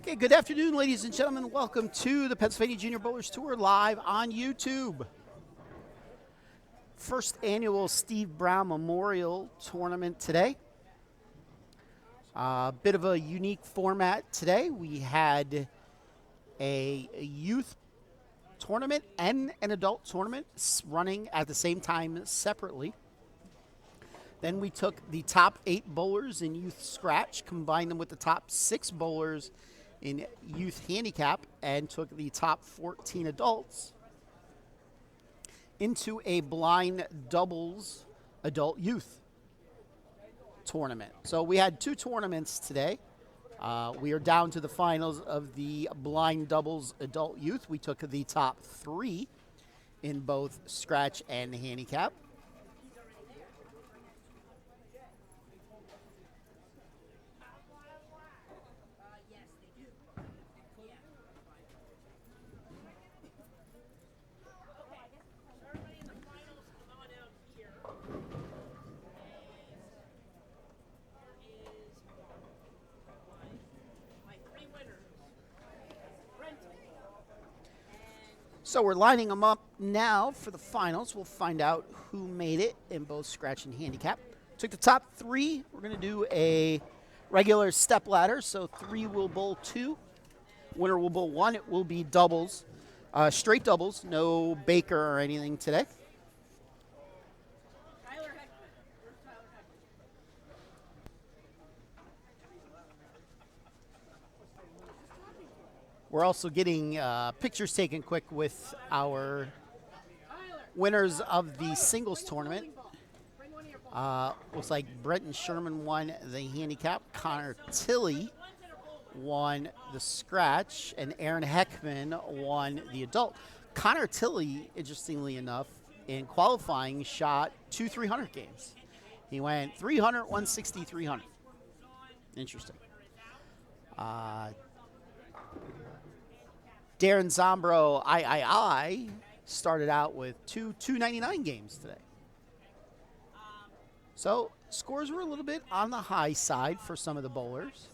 Okay, good afternoon, ladies and gentlemen. Welcome to the Pennsylvania Junior Bowlers Tour live on YouTube. First annual Steve Brown Memorial Tournament today. A bit of a unique format today. We had a youth tournament and an adult tournament running at the same time separately. Then we took the top 8 bowlers in youth scratch, combined them with the top 6 bowlers in youth handicap, and took the top 14 adults into a blind doubles adult youth tournament. So we had 2 tournaments today. We are down to the finals of the blind doubles adult youth. We took the top 3 in both scratch and handicap. So we're lining them up now for the finals. We'll find out who made it in both scratch and handicap. Took the top 3. We're going to do a regular step ladder. So 3 will bowl 2. Winner will bowl 1. It will be doubles, straight doubles, no Baker or anything today. We're also getting pictures taken quick with our winners of the singles tournament. Looks like Brenton Sherman won the handicap. Connor Tilley won the scratch. And Aaron Heckman won the adult. Connor Tilley, interestingly enough, in qualifying shot 2 300 games. He went 300, 160, 300. Interesting. Darren Zombro, I started out with 299 games today. So scores were a little bit on the high side for some of the bowlers.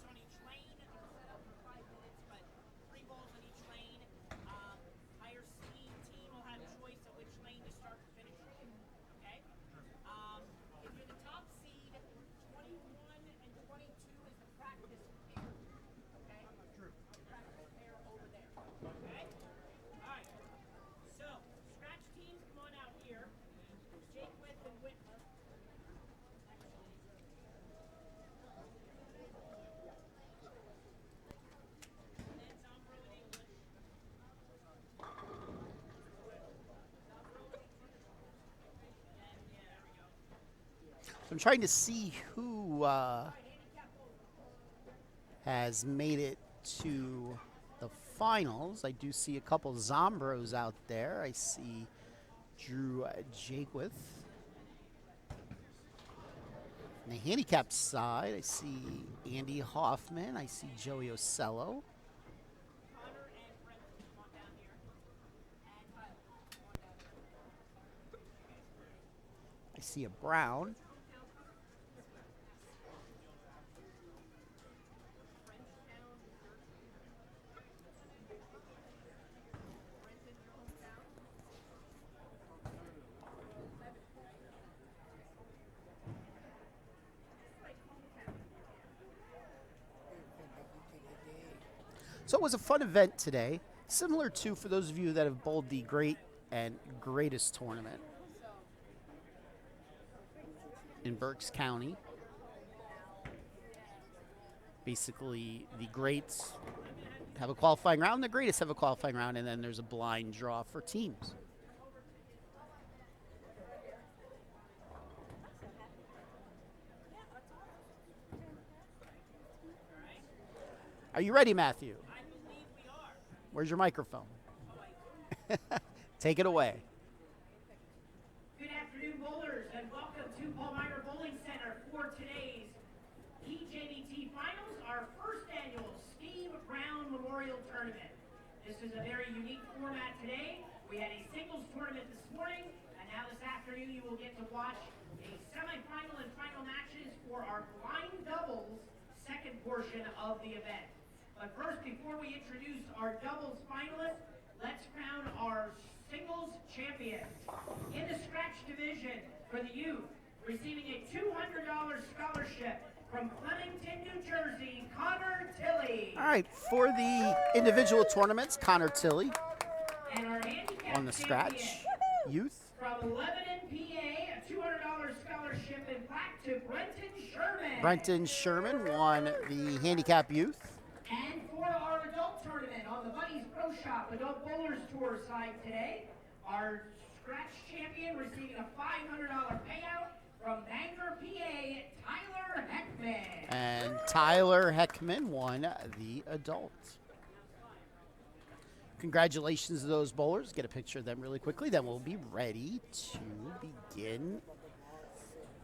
So I'm trying to see who has made it to the finals. I do see a couple Zombros out there. I see Drew Jakewith. On the handicap side, I see Andy Hoffman. I see Joey Ocello. I see a Brown. So it was a fun event today, similar to, for those of you that have bowled the Great and Greatest tournament in Berks County. Basically, the Greats have a qualifying round, the Greatest have a qualifying round, and then there's a blind draw for teams. Are you ready, Matthew? Where's your microphone? Take it away. Good afternoon, bowlers, and welcome to Palmyra Bowling Center for today's PJBT Finals, our first annual Steve Brown Memorial Tournament. This is a very unique format today. We had a singles tournament this morning, and now this afternoon you will get to watch a semifinal and final matches for our blind doubles second portion of the event. But first, before we introduce our doubles finalists, let's crown our singles champions. In the scratch division for the youth, receiving a $200 scholarship from Flemington, New Jersey, Connor Tilley. All right, for the individual tournaments, Connor Tilley And our handicap on the scratch youth. from Lebanon, PA, a $200 scholarship in plaque to Brenton Sherman. Brenton Sherman won the handicap youth. And for our adult tournament on the Buddies Pro Shop Adult Bowlers Tour side today, our scratch champion receiving a $500 payout from Bangor, PA, Tyler Heckman. And Tyler Heckman won the adult. Congratulations to those bowlers. Get a picture of them really quickly. Then we'll be ready to begin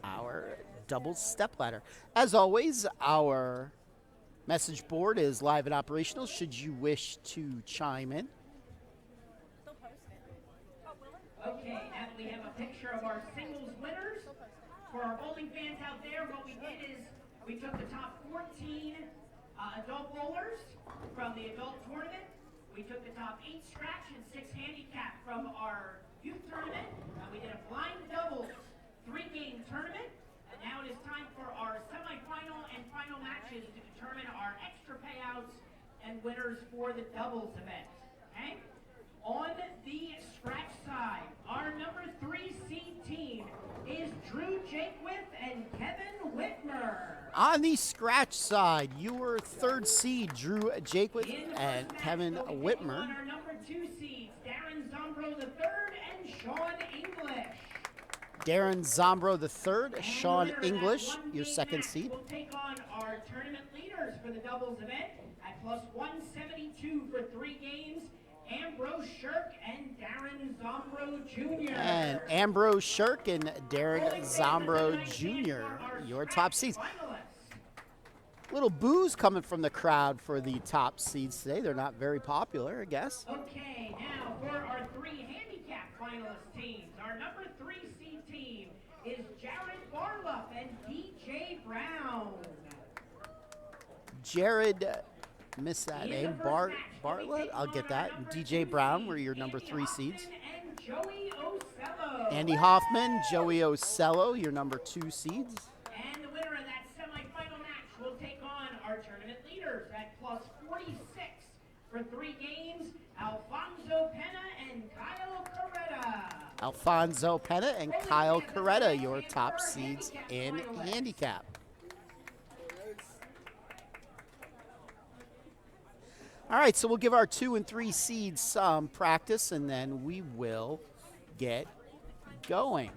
our double step ladder. As always, our message board is live and operational should you wish to chime in. Okay, now that we have a picture of our singles winners, for our bowling fans out there, what we did is we took the top 14 adult bowlers from the adult tournament. We took the top 8 scratch and 6 handicap from our youth tournament. We did a blind doubles 3-game tournament. And now it is time for our semifinal and final matches to determine our extra payouts and winners for the doubles event. Okay? On the scratch side, our number 3 seed team is Drew Jakewith and Kevin Whitmer. On the scratch side, your third seed, Drew Jakewith and Kevin Whitmer. On our number 2 seeds, Darren Zombro III and Sean English. Darren Zombro III, Sean English, your second seed. We'll take on our tournament leaders for the doubles event at plus 172 for 3 games. Ambrose Shirk and Darren Zombro Jr. And Ambrose Shirk and Darren Zombro Jr., your top seeds. Little boos coming from the crowd for the top seeds today. They're not very popular, I guess. Okay, now for our 3 handicap finalist teams. Our number 3 seed team is Jared Barlup and DJ Brown. Jared, missed that name. Bartlett, I'll get that. And DJ Brown were your number 3 seeds. And Joey Ocello. Andy Hoffman, Joey Ocello, your number 2 seeds. And the winner of that semifinal match will take on our tournament leaders at plus 46 for 3 games, Alfonso Pena and Kyle Coretta. Alfonso Pena and Kyle Coretta, your top seeds in handicap. All right, so we'll give our 2 and 3 seeds some practice, and then we will get going.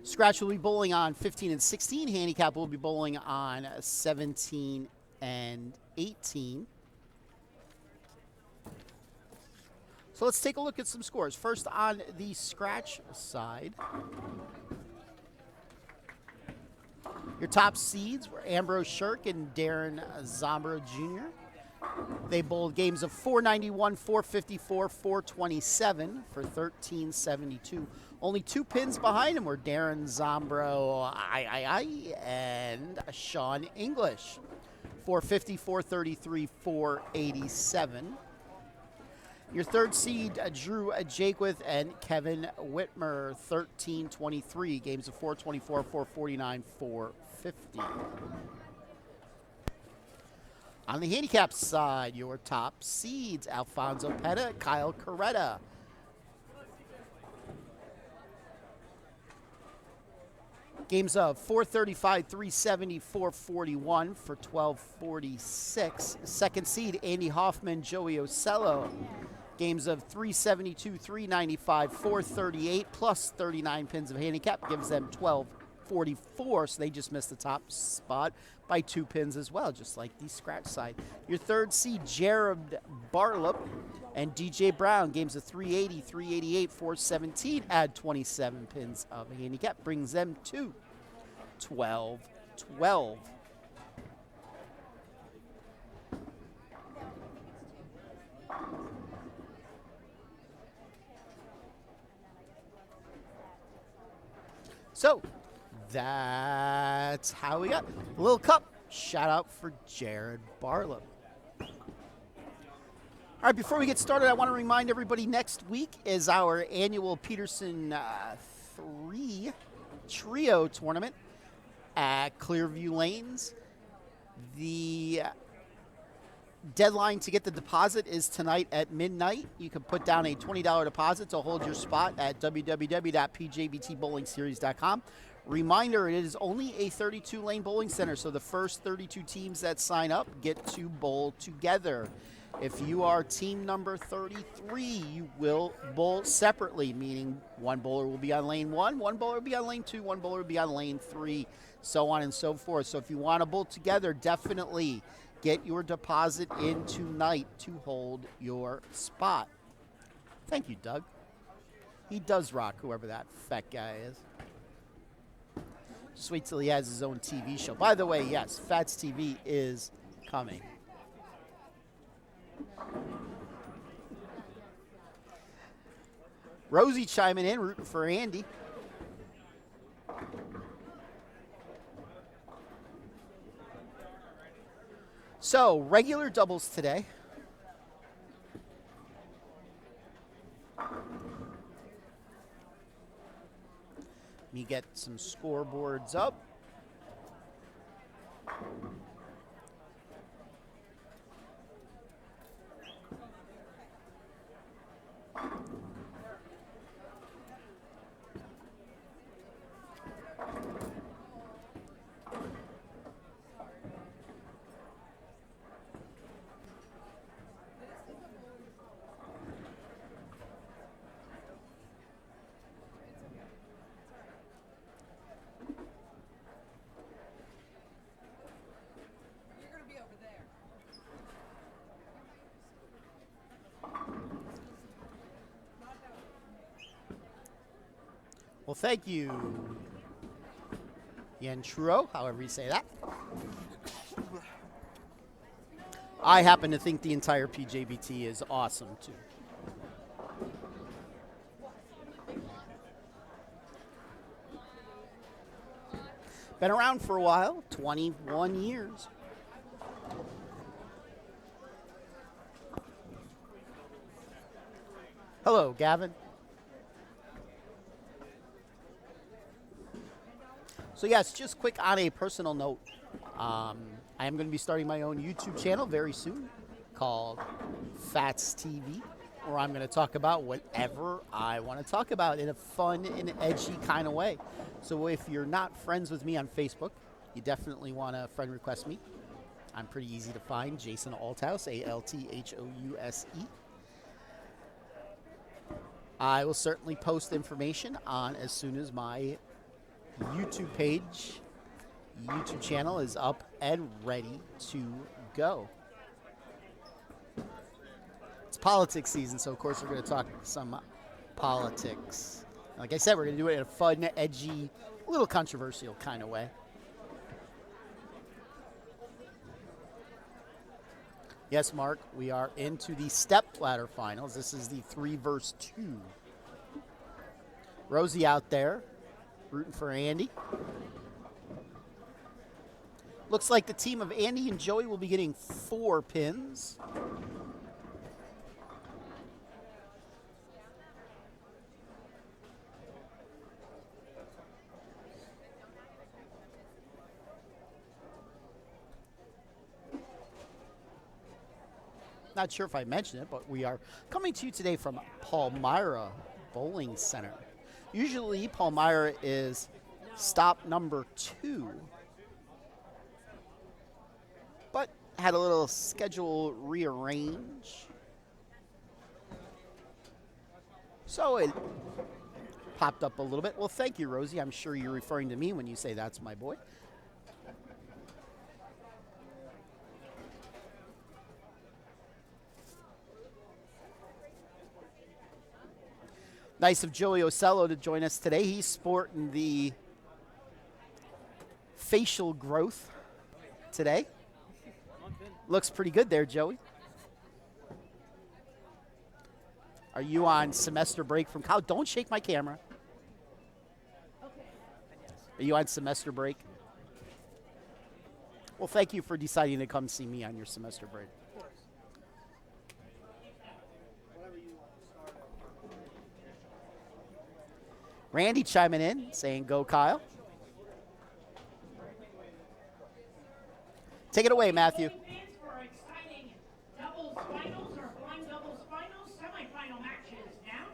Scratch will be bowling on 15 and 16. Handicap will be bowling on 17 and 18. So let's take a look at some scores. First on the scratch side. Your top seeds were Ambrose Shirk and Darren Zombro Jr. They bowled games of 491, 454, 427 for 1372. Only 2 pins behind him were Darren Zombro and Sean English. 450, 433, 487. Your third seed, Drew Jakewith and Kevin Whitmer, 1323. Games of 424, 449, 450. On the handicap side, your top seeds, Alfonso Pena, Kyle Coretta. Games of 435, 370, 441 for 1246. Second seed, Andy Hoffman, Joey Ocello. Games of 372, 395, 438 plus 39 pins of handicap gives them 1244. So they just missed the top spot by 2 pins as well, just like the scratch side. Your third seed, Jared Barlup and DJ Brown. Games of 380, 388, 417 add 27 pins of handicap, brings them to 1212. So that's how we got a little cup. Shout out for Jared Barlow. All right, before we get started, I want to remind everybody next week is our annual Peterson 3 Trio tournament at Clearview Lanes. The deadline to get the deposit is tonight at midnight. You can put down a $20 deposit to hold your spot at www.pjbtbowlingseries.com. Reminder, it is only a 32-lane bowling center, so the first 32 teams that sign up get to bowl together. If you are team number 33, you will bowl separately, meaning one bowler will be on lane 1, one bowler will be on lane 2, one bowler will be on lane 3, so on and so forth. So if you want to bowl together, definitely get your deposit in tonight to hold your spot. Thank you, Doug. He does rock, whoever that fat guy is. Just wait till he has his own TV show. By the way, yes, Fats TV is coming. Rosie chiming in, rooting for Andy. So, regular doubles today. Let me get some scoreboards up. Well, thank you, Yentruo, however you say that. I happen to think the entire PJBT is awesome, too. Been around for a while, 21 years. Hello, Gavin. So yes, just quick on a personal note, I am going to be starting my own YouTube channel very soon called Fats TV, where I'm going to talk about whatever I want to talk about in a fun and edgy kind of way. So if you're not friends with me on Facebook, you definitely want to friend request me. I'm pretty easy to find, Jason Althouse, Althouse. I will certainly post information on as soon as my YouTube channel is up and ready to go. It's politics season, so of course we're going to talk some politics. Like I said, we're going to do it in a fun, edgy, a little controversial kind of way. Yes, Mark, we are into the Stepladder Finals. This is the 3 versus 2. Rosie out there, rooting for Andy. Looks like the team of Andy and Joey will be getting 4 pins. Not sure if I mentioned it, but we are coming to you today from Palmyra Bowling Center. Usually Palmyra is stop number 2, but had a little schedule rearrange. So it popped up a little bit. Well, thank you, Rosie. I'm sure you're referring to me when you say that's my boy. Nice of Joey Ocello to join us today. He's sporting the facial growth today. Looks pretty good there, Joey. Are you on semester break from college? Don't shake my camera. Are you on semester break? Well, thank you for deciding to come see me on your semester break. Randy chiming in, saying, "Go, Kyle." Take it away, Matthew. Fans for our exciting doubles finals or blind doubles finals semifinal matches. Now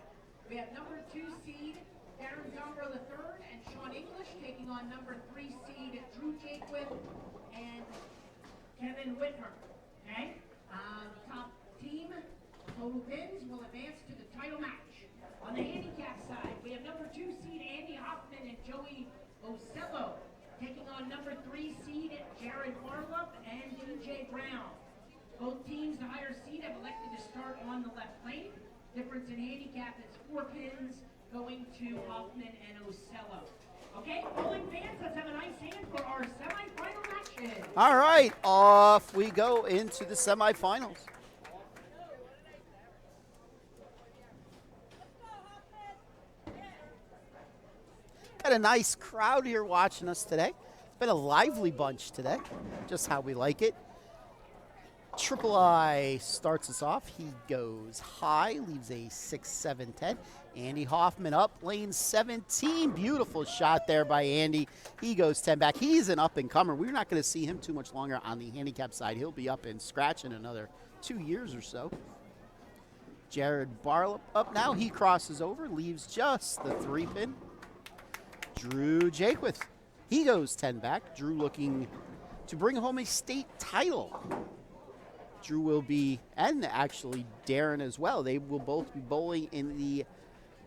we have number 2 seed Darren Zombro III and Sean English taking on number 3 seed Drew Jaquith and Kevin Whitmer. Okay, top team total pins will advance to the title match. On the handicap side, we have number 2 seed Andy Hoffman and Joey Ocello taking on number 3 seed Jared Barlup and DJ Brown. Both teams, the higher seed, have elected to start on the left lane. Difference in handicap is 4 pins going to Hoffman and Ocello. Okay, bowling fans, let's have a nice hand for our semifinal matches. All right, off we go into the semifinals. Got a nice crowd here watching us today. It's been a lively bunch today, just how we like it. Triple I starts us off. He goes high, leaves a 6-7-10. Andy Hoffman up, lane 17. Beautiful shot there by Andy. He goes 10 back. He's an up-and-comer. We're not going to see him too much longer on the handicap side. He'll be up and scratch in another 2 years or so. Jared Barlup up now. He crosses over, leaves just the 3-pin. Drew Jaquith, he goes 10 back. Drew looking to bring home a state title. Drew will be, and actually Darren as well, they will both be bowling in the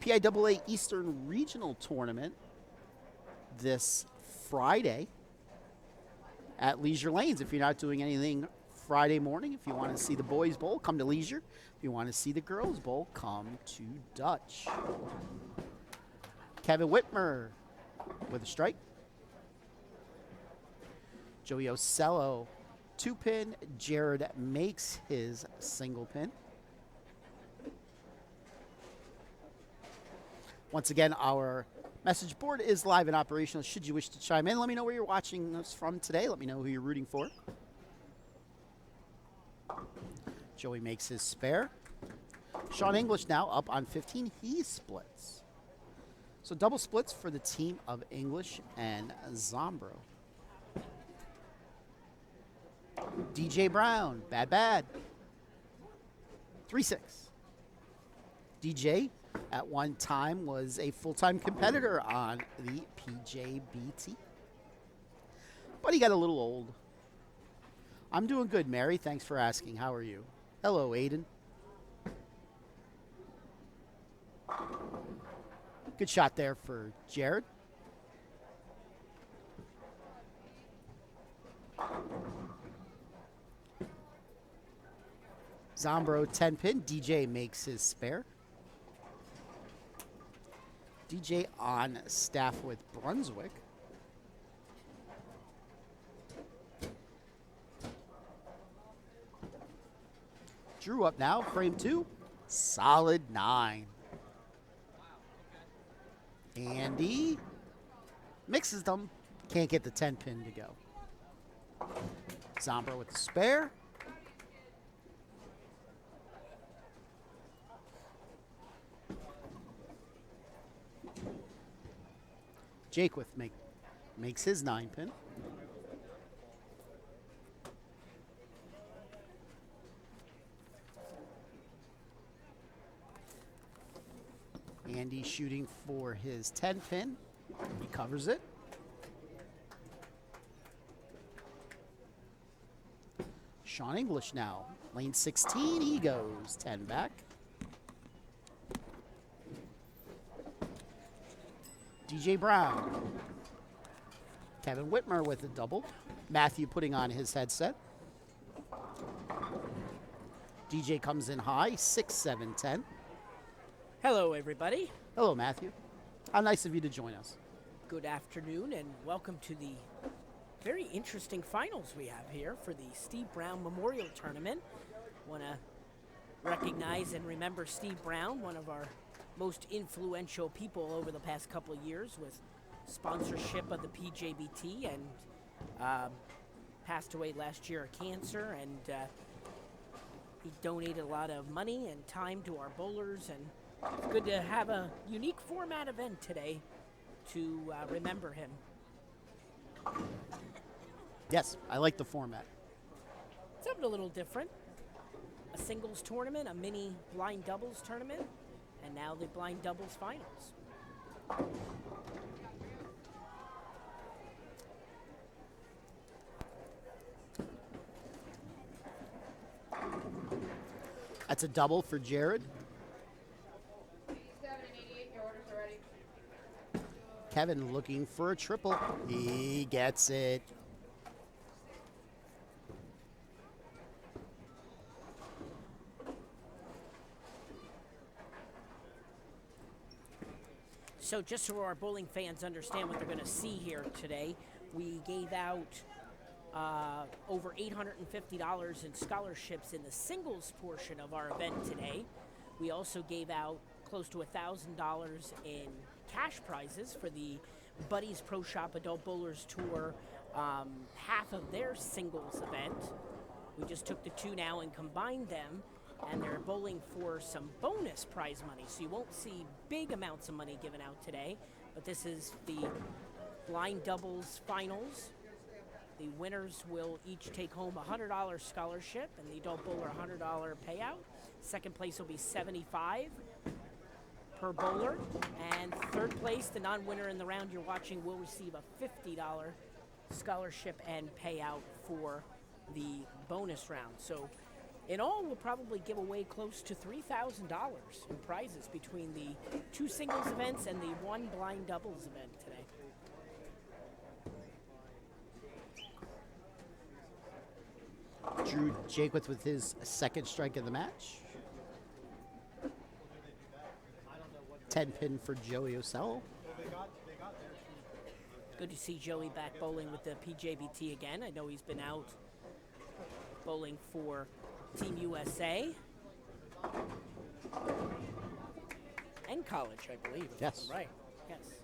PIAA Eastern Regional Tournament this Friday at Leisure Lanes. If you're not doing anything Friday morning, if you want to see the boys bowl, come to Leisure. If you want to see the girls bowl, come to Dutch. Kevin Whitmer with a strike. Joey Ocello, 2-pin. Jared makes his single pin. Once again, our message board is live and operational. Should you wish to chime in, let me know where you're watching us from today. Let me know who you're rooting for. Joey makes his spare. Sean English now up on 15. He splits. So double splits for the team of English and Zombro. DJ Brown, bad. 3-6. DJ at one time was a full-time competitor on the PJBT. But he got a little old. I'm doing good, Mary. Thanks for asking. How are you? Hello, Aiden. Good shot there for Jared. Zombro 10-pin. DJ makes his spare. DJ on staff with Brunswick. Drew up now, frame 2. Solid 9. Andy mixes them. Can't get the 10-pin to go. Zombro with the spare. Jaquith makes his 9-pin. Andy shooting for his 10-pin. He covers it. Sean English now. Lane 16, he goes 10 back. DJ Brown. Kevin Whitmer with a double. Matthew putting on his headset. DJ comes in high, 6-7-10. Hello, everybody. Hello, Matthew. How nice of you to join us. Good afternoon, and welcome to the very interesting finals we have here for the Steve Brown Memorial Tournament. Want to recognize and remember Steve Brown, one of our most influential people over the past couple of years with sponsorship of the PJBT and passed away last year of cancer. And he donated a lot of money and time to our bowlers, and it's good to have a unique format event today to remember him. Yes, I like the format. Something a little different. A singles tournament, a mini blind doubles tournament, and now the blind doubles finals. That's a double for Jared. 87 and 88, your orders are ready. Kevin looking for a triple. He gets it. So just so our bowling fans understand what they're going to see here today, we gave out over $850 in scholarships in the singles portion of our event today. We also gave out close to $1,000 in cash prizes for the Buddies Pro Shop Adult Bowlers Tour, half of their singles event. We just took the two now and combined them, and they're bowling for some bonus prize money. So you won't see big amounts of money given out today, but this is the blind doubles finals. The winners will each take home a $100 scholarship and the adult bowler a $100 payout. Second place will be $75 per bowler, and third place, the non-winner in the round you're watching, will receive a $50 scholarship and payout for the bonus round. So in all, we'll probably give away close to $3,000 in prizes between the two singles events and the one blind doubles event today. Drew Jaquith with his second strike of the match. 10-pin for Joey Ocello. Good to see Joey back bowling with the PJBT again. I know he's been out bowling for Team USA and college, I believe. if Yes. I'm right. Yes.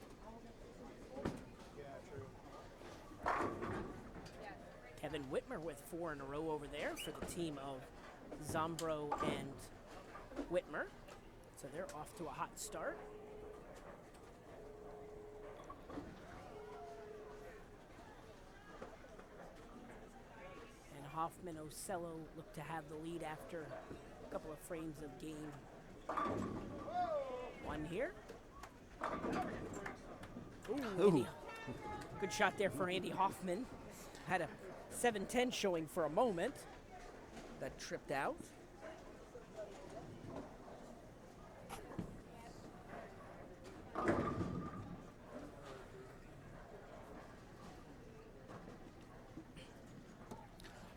Kevin Whitmer with 4 in a row over there for the team of Zombro and Whitmer. So they're off to a hot start. And Hoffman Ocello look to have the lead after a couple of frames of game one here. Ooh, Andy. Good shot there for Andy Hoffman. Had a 7-10 showing for a moment. That tripped out.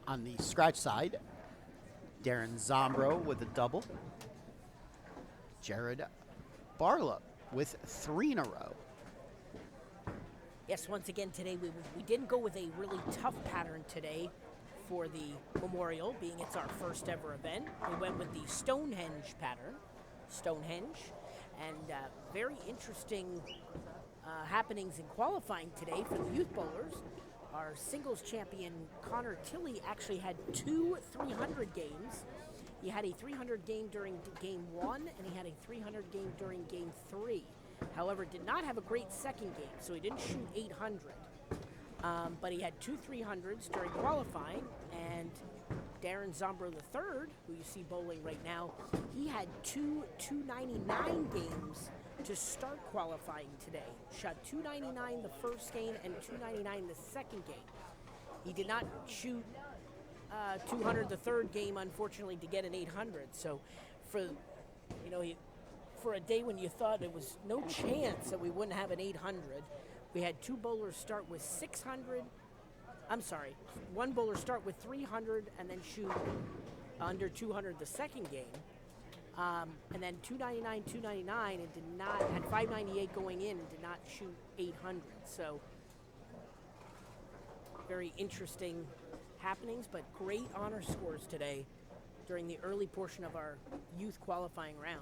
On the scratch side, Darren Zombro with a double. Jared Barlow with 3 in a row. Yes, once again today we didn't go with a really tough pattern today for the Memorial, being it's our first ever event. We went with the Stonehenge pattern, Stonehenge, and very interesting happenings in qualifying today for the youth bowlers. Our singles champion Connor Tilley actually had 2 300 games. He had a 300 game during game 1, and he had a 300 game during game 3. However, did not have a great second game, so he didn't shoot 800. But he had 2 300s during qualifying, and Darren Zombro III, who you see bowling right now, he had 2 299 games to start qualifying today. Shot 299 the first game and 299 the second game. He did not shoot 200 the third game, unfortunately, to get an 800. So for a day when you thought there was no chance that we wouldn't have an 800, we had 2 bowlers start with 600. I'm sorry, 1 bowler start with 300 and then shoot under 200 the second game. And then 299, 299, and had 598 going in and did not shoot 800. So very interesting happenings, but great honor scores today during the early portion of our youth qualifying round.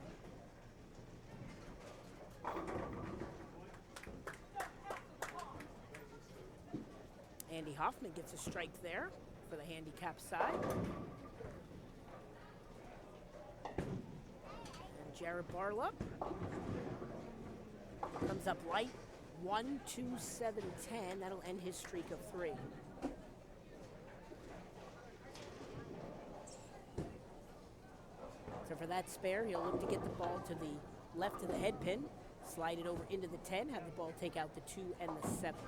Andy Hoffman gets a strike there for the handicap side. And Jared Barlup comes up light. 1, 2, 7, 10. That'll end his streak of 3. So for that spare, he'll look to get the ball to the left of the head pin, slide it over into the 10, have the ball take out the 2 and the 7.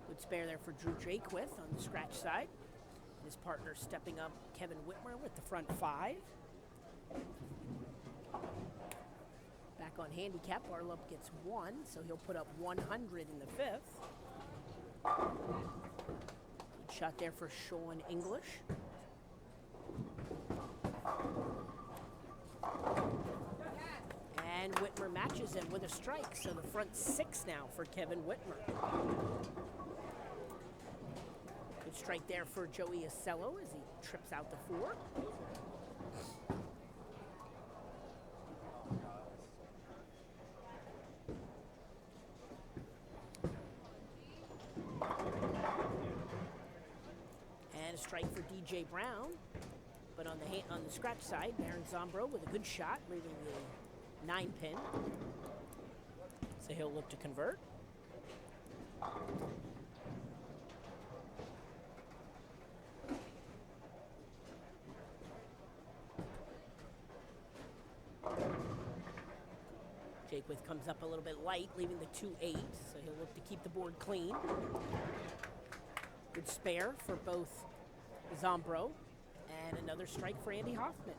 Good spare there for Drew Jakewith on the scratch side. His partner stepping up, Kevin Whitmer with the front 5. Back on handicap, Barlup gets 1, so he'll put up 100 in the 5th. Good shot there for Sean English. And Whitmer matches him with a strike, so the front 6 now for Kevin Whitmer. Good strike there for Joey Acello as he trips out the 4. And a strike for DJ Brown. But on the scratch side, Baron Zombro with a good shot, leaving the 9 pin. So he'll look to convert. Jakewith comes up a little bit light, leaving the 2-8, so he'll look to keep the board clean. Good spare for both Zombro, and another strike for Andy Hoffman.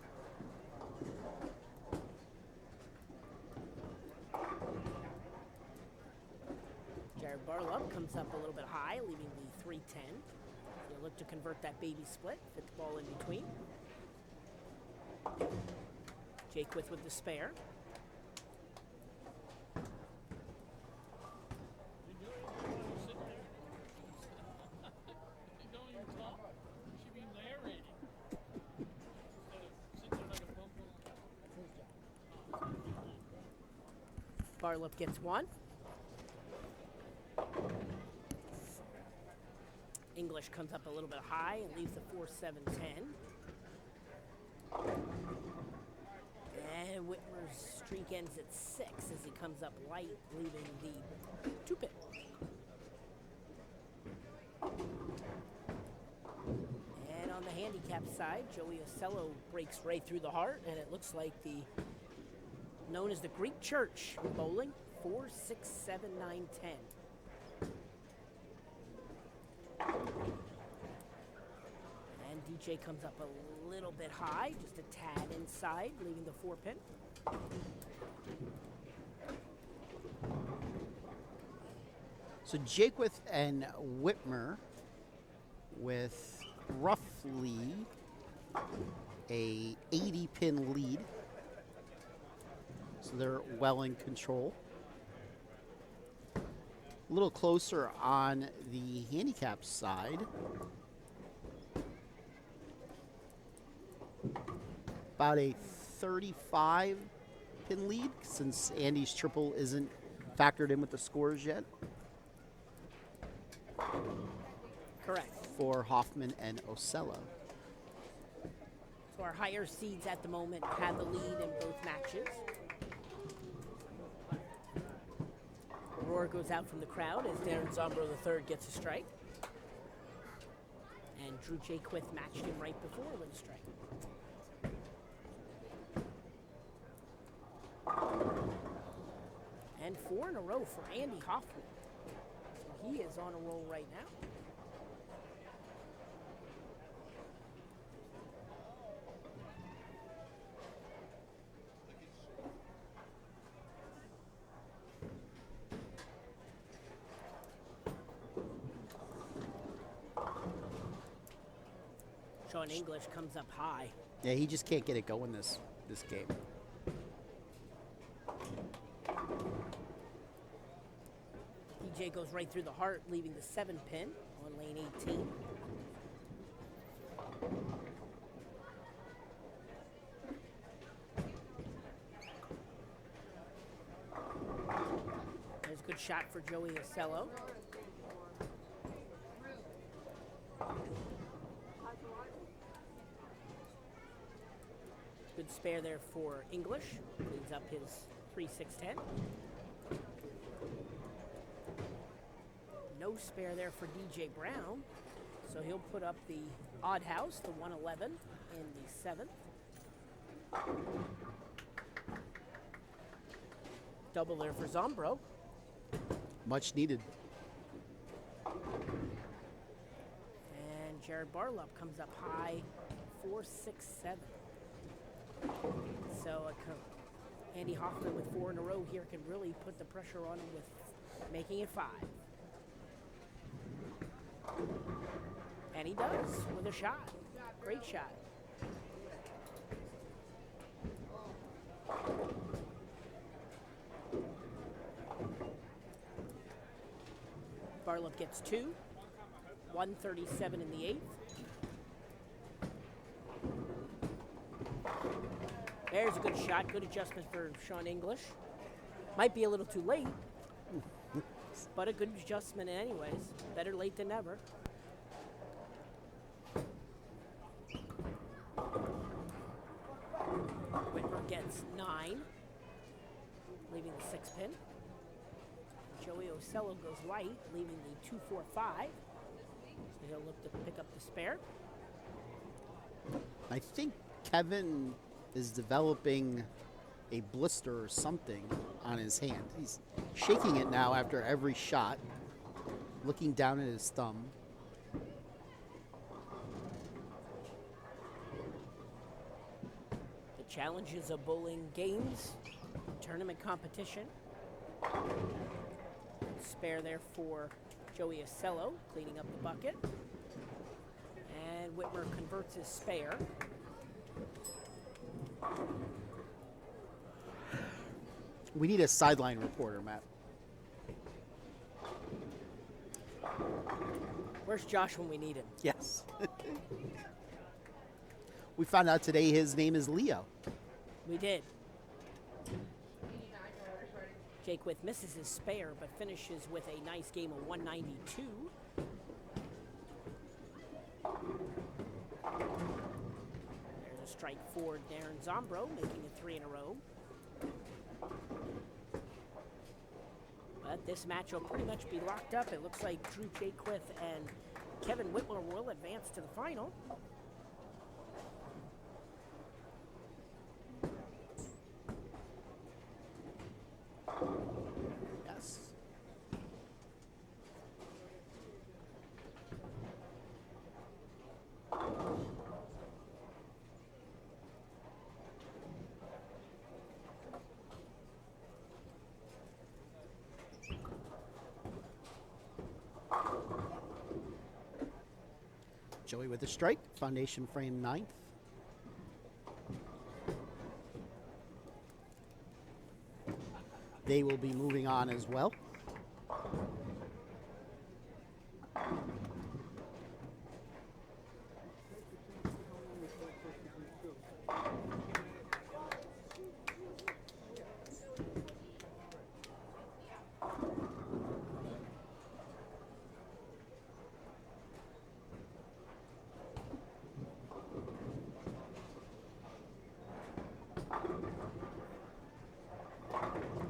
Jared Barlup comes up a little bit high, leaving the 3-10. He'll look to convert that baby split, fit the ball in between. Jakewith with the spare. Barlup gets 1. English comes up a little bit high and leaves the 4-7-10. And Whitmer's streak ends at 6 as he comes up light, leaving the 2 pin. And on the handicap side, Joey Acello breaks right through the heart, and it looks like the known as the Greek Church bowling, 4, 6, 7, 9, 10. And DJ comes up a little bit high, just a tad inside, leaving the 4 pin. So Jakewith and Whitmer with roughly a 80 pin lead. So they're well in control. A little closer on the handicap side. About a 35 pin lead since Andy's triple isn't factored in with the scores yet. Correct. For Hoffman and Ocello. So our higher seeds at the moment have the lead in both matches. Roar goes out from the crowd as Darren Zombro III gets a strike. And Drew Jakewith matched him right before with a strike. And 4 in a row for Andy Hoffman. So he is on a roll right now. Sean English comes up high. Yeah, he just can't get it going this game. DJ goes right through the heart, leaving the 7 pin on lane 18. shot for Joey Ocello. Good spare there for English. Cleans up his 3-6-10. No spare there for DJ Brown. So he'll put up the odd house, the 111 in the 7th. Double there for Zombro. Much needed. And Jared Barlup comes up high, 4-6-7. So Andy Hoffman with 4 in a row here can really put the pressure on him with making it 5. And he does with a shot. Great shot. Barlup gets 2. 137 in the 8th. There's a good shot. Good adjustment for Sean English. Might be a little too late, but a good adjustment anyways. Better late than never. Whitmer gets 9, leaving the 6 pin. Joey Ocello goes white, leaving the 2-4-5. So he'll look to pick up the spare. I think Kevin is developing a blister or something on his hand. He's shaking it now after every shot, looking down at his thumb. The challenges of bowling games, tournament competition. Spare there for Joey Ocello, cleaning up the bucket. And Whitmer converts his spare. We need a sideline reporter, Matt. Where's Josh when we need him? Yes. We found out today his name is Leo. We did. Jake With misses his spare, but finishes with a nice game of 192. There's a strike for Darren Zombro, making it 3 in a row. But this match will pretty much be locked up. It looks like Drew Jaquith and Kevin Whitmer will advance to the final. Yes. Joey with a strike, foundation frame 9th. They will be moving on as well.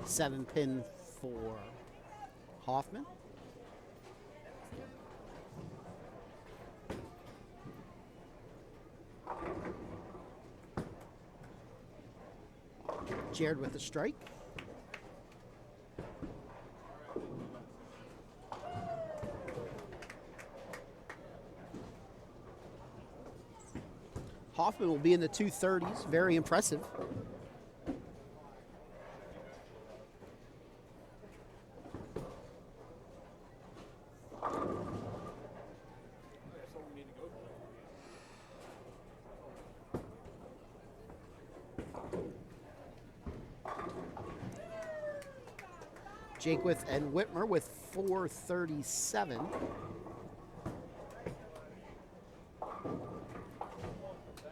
Seven pin for Hoffman. Jared with the strike. Hoffman will be in the 230s. Very impressive. Jaquith and Whitmer with 437.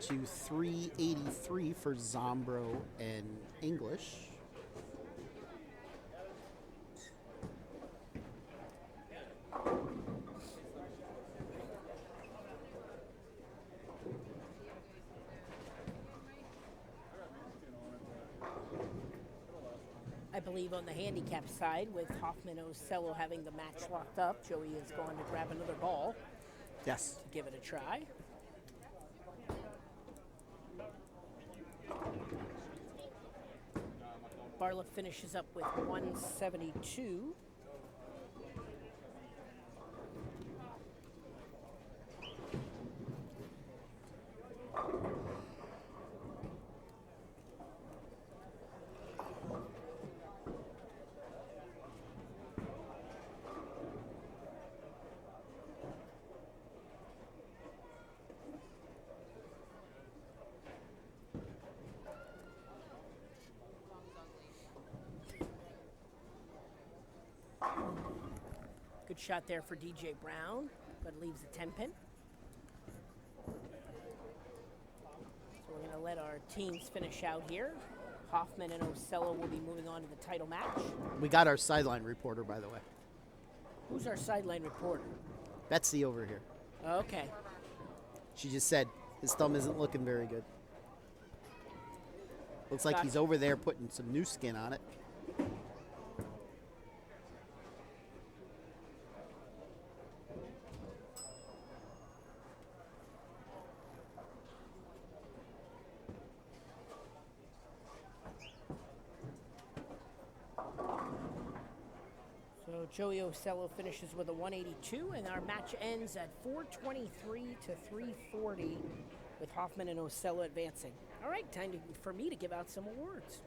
To 383 for Zombro and English. believe on the handicap side, with Hoffman Ocello having the match locked up, Joey is going to grab another ball Yes. to give it a try. Bartlett finishes up with 172. Good shot there for DJ Brown, but leaves a 10-pin. So we're going to let our teams finish out here. Hoffman and Ocello will be moving on to the title match. We got our sideline reporter, by the way. Who's our sideline reporter? Betsy over here. Okay. She just said his thumb isn't looking very good. Looks like he's over there putting some new skin on it. So Joey Ocello finishes with a 182, and our match ends at 423 to 340 with Hoffman and Ocello advancing. All right, for me to give out some awards.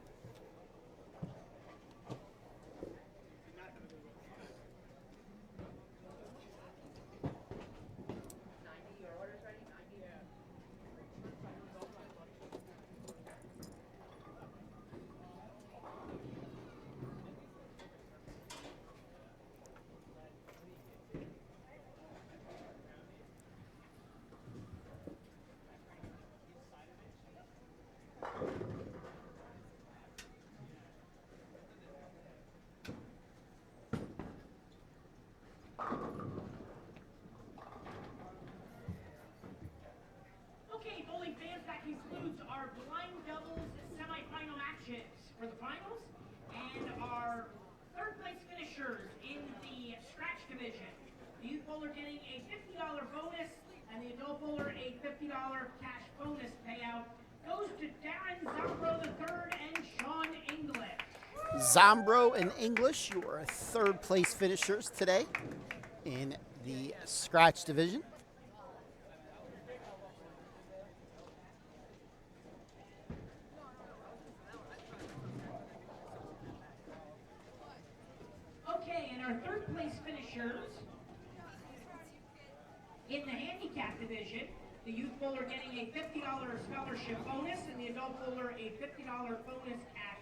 Okay, bowling fans, that concludes our blind doubles semifinal matches for the finals and our third place finishers in the scratch division. The youth bowler getting a $50 bonus and the adult bowler a $50 cash bonus payout goes to Darren Zombro III and Sean English. Zombro and English, you are third place finishers today in the scratch division. Okay, and our third place finishers in the handicap division, the youth bowler getting a $50 scholarship bonus and the adult bowler a $50 bonus cash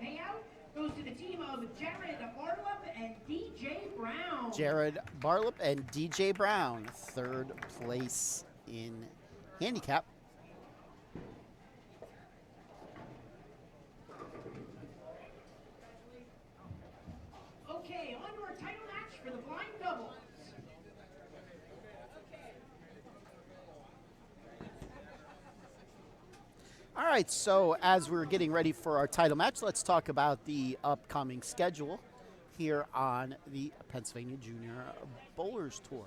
payout goes to the team of Jared Bartlett and DJ Brown. Jared Bartlett and DJ Brown, third place in handicap. Okay, on to our title match for the blind doubles. All right, so as we're getting ready for our title match, let's talk about the upcoming schedule here on the Pennsylvania Junior Bowlers Tour.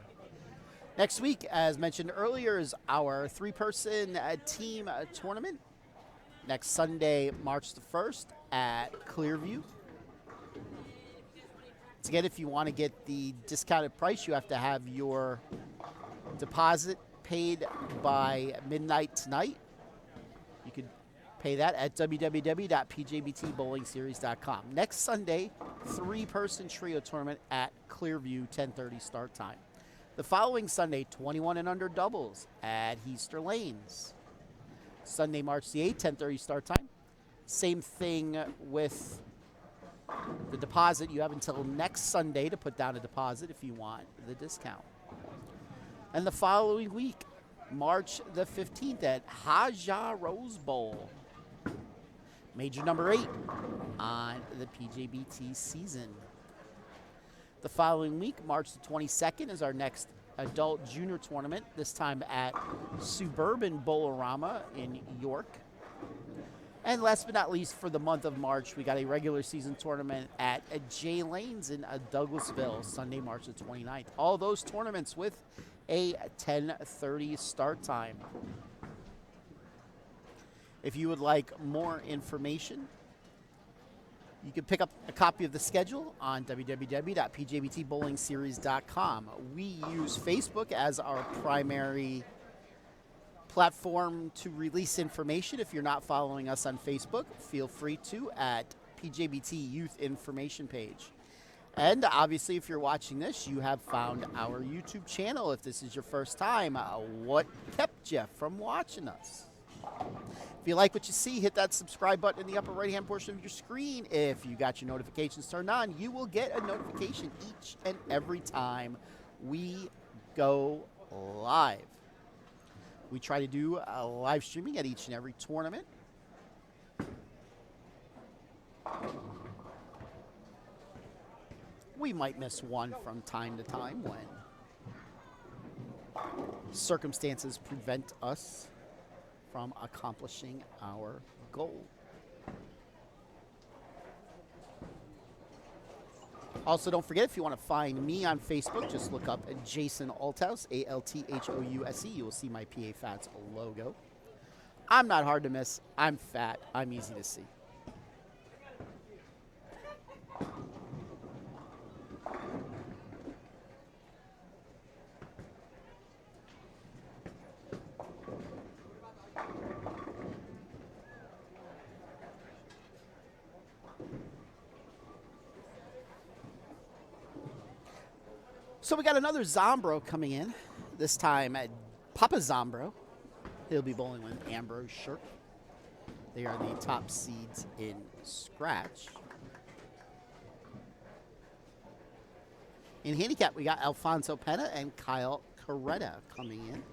Next week, as mentioned earlier, is our three-person team tournament. Next Sunday, March the 1st at Clearview. Again, if you want to get the discounted price, you have to have your deposit paid by midnight tonight. You could pay that at www.pjbtbowlingseries.com. Next Sunday, three-person trio tournament at Clearview, 10:30 start time. The following Sunday, 21 and under doubles at Heaster Lanes. Sunday, March the 8th, 10:30 start time. Same thing with the deposit. You have until next Sunday to put down a deposit if you want the discount. And the following week, March the 15th at Haja Rose Bowl. Major number 8 on the PJBT season. The following week, March the 22nd, is our next adult junior tournament, this time at Suburban Bowlerama in York. And last but not least, for the month of March, we got a regular season tournament at Jay Lanes in Douglasville, Sunday, March the 29th. All those tournaments with a 10:30 start time. If you would like more information, you can pick up a copy of the schedule on www.pjbtbowlingseries.com. We use Facebook as our primary platform to release information. If you're not following us on Facebook, feel free to at PJBT Youth Information page. And obviously, if you're watching this, you have found our YouTube channel. If this is your first time, what kept you from watching us? If you like what you see, hit that subscribe button in the upper right-hand portion of your screen. If you got your notifications turned on, you will get a notification each and every time we go live. We try to do live streaming at each and every tournament. We might miss one from time to time when circumstances prevent us from accomplishing our goal. Also, don't forget, if you want to find me on Facebook, just look up Jason Althouse, Althouse. You will see my PA Fats logo. I'm not hard to miss. I'm fat. I'm easy to see. So we got another Zombro coming in, this time at Papa Zombro. He'll be bowling with Ambrose Shirk. They are the top seeds in Scratch. In handicap, we got Alfonso Pena and Kyle Coretta coming in.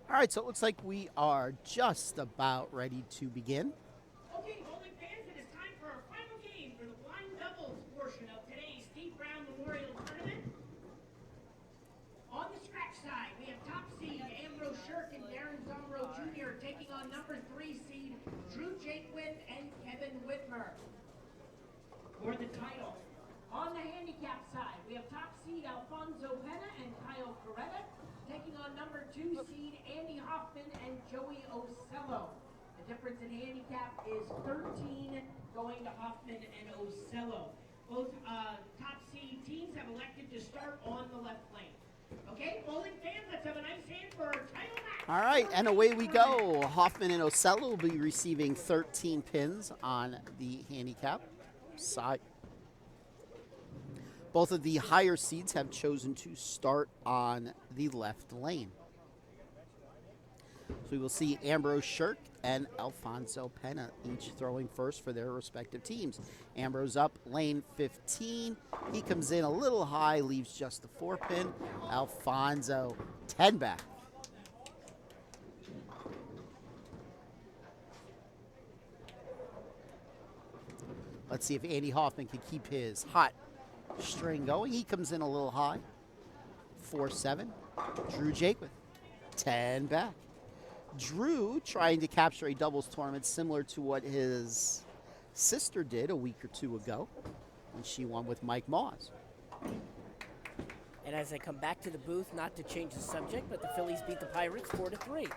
All right, so it looks like we are just about ready to begin. Okay, bowling fans, it is time for our final game for the blind doubles portion of today's Steve Brown Memorial Tournament. On the scratch side, we have top seed Ambrose Shirk and Darren Zombro Jr. taking on number 3 seed Drew Jakewith and Kevin Whitmer for the title. On the handicap side, we have top seed Alfonso Pena and Kyle Coretta taking on number 2 seed Andy Hoffman and Joey Ocello. The difference in handicap is 13 going to Hoffman and Ocello. Both top seed teams have elected to start on the left lane. Okay, bowling fans, let's have a nice hand for our title match. All right, and away we go. Hoffman and Ocello will be receiving 13 pins on the handicap side. Both of the higher seeds have chosen to start on the left lane. So we will see Ambrose Shirk and Alfonso Pena each throwing first for their respective teams. Ambrose up lane 15. He comes in a little high, leaves just the 4-pin. Alfonso 10 back. Let's see if Andy Hoffman can keep his hot string going. He comes in a little high. 4-7. Drew Jaquith, 10 back. Drew trying to capture a doubles tournament similar to what his sister did a week or two ago when she won with Mike Moss. And as I come back to the booth, not to change the subject, but the Phillies beat the Pirates 4-3.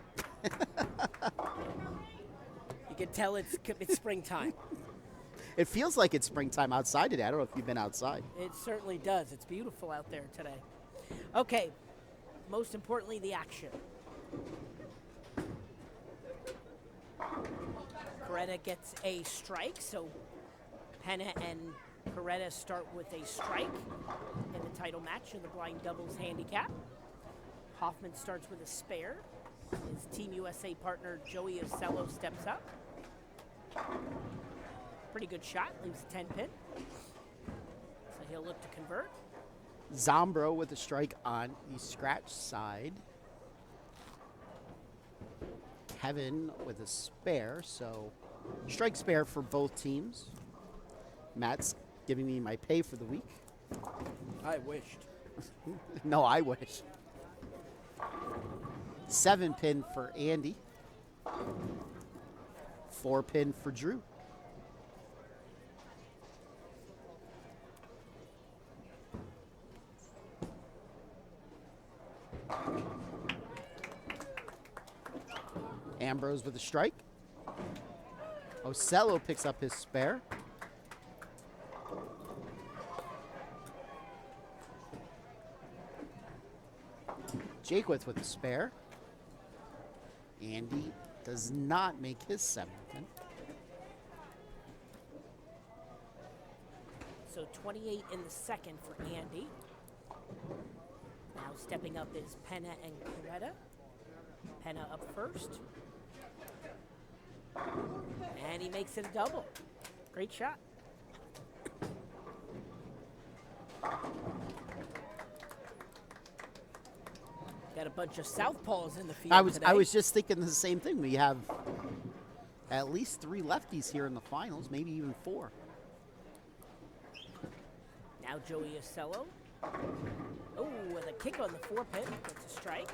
You can tell it's springtime. It feels like it's springtime outside today. I don't know if you've been outside. It certainly does. It's beautiful out there today. Okay, most importantly, the action. Coretta gets a strike, so Pena and Coretta start with a strike in the title match in the blind doubles handicap. Hoffman starts with a spare. His Team USA partner Joey Ocello steps up. Pretty good shot, leaves a 10-pin. So he'll look to convert. Zombro with a strike on the scratch side. Kevin with a spare, so strike spare for both teams. Matt's giving me my pay for the week. I wished. No, I wish. 7-pin for Andy. 4-pin for Drew. Ambrose with a strike. Ocello picks up his spare. Jaquith with a spare. Andy does not make his 7-pin. So 28 in the second for Andy. Now stepping up is Pena and Coretta. Pena up first. And he makes it a double. Great shot. Got a bunch of southpaws in the field today. I was just thinking the same thing. We have at least 3 lefties here in the finals, maybe even 4. Now Joey Ocello. Oh, with a kick on the 4-pin. Gets a strike.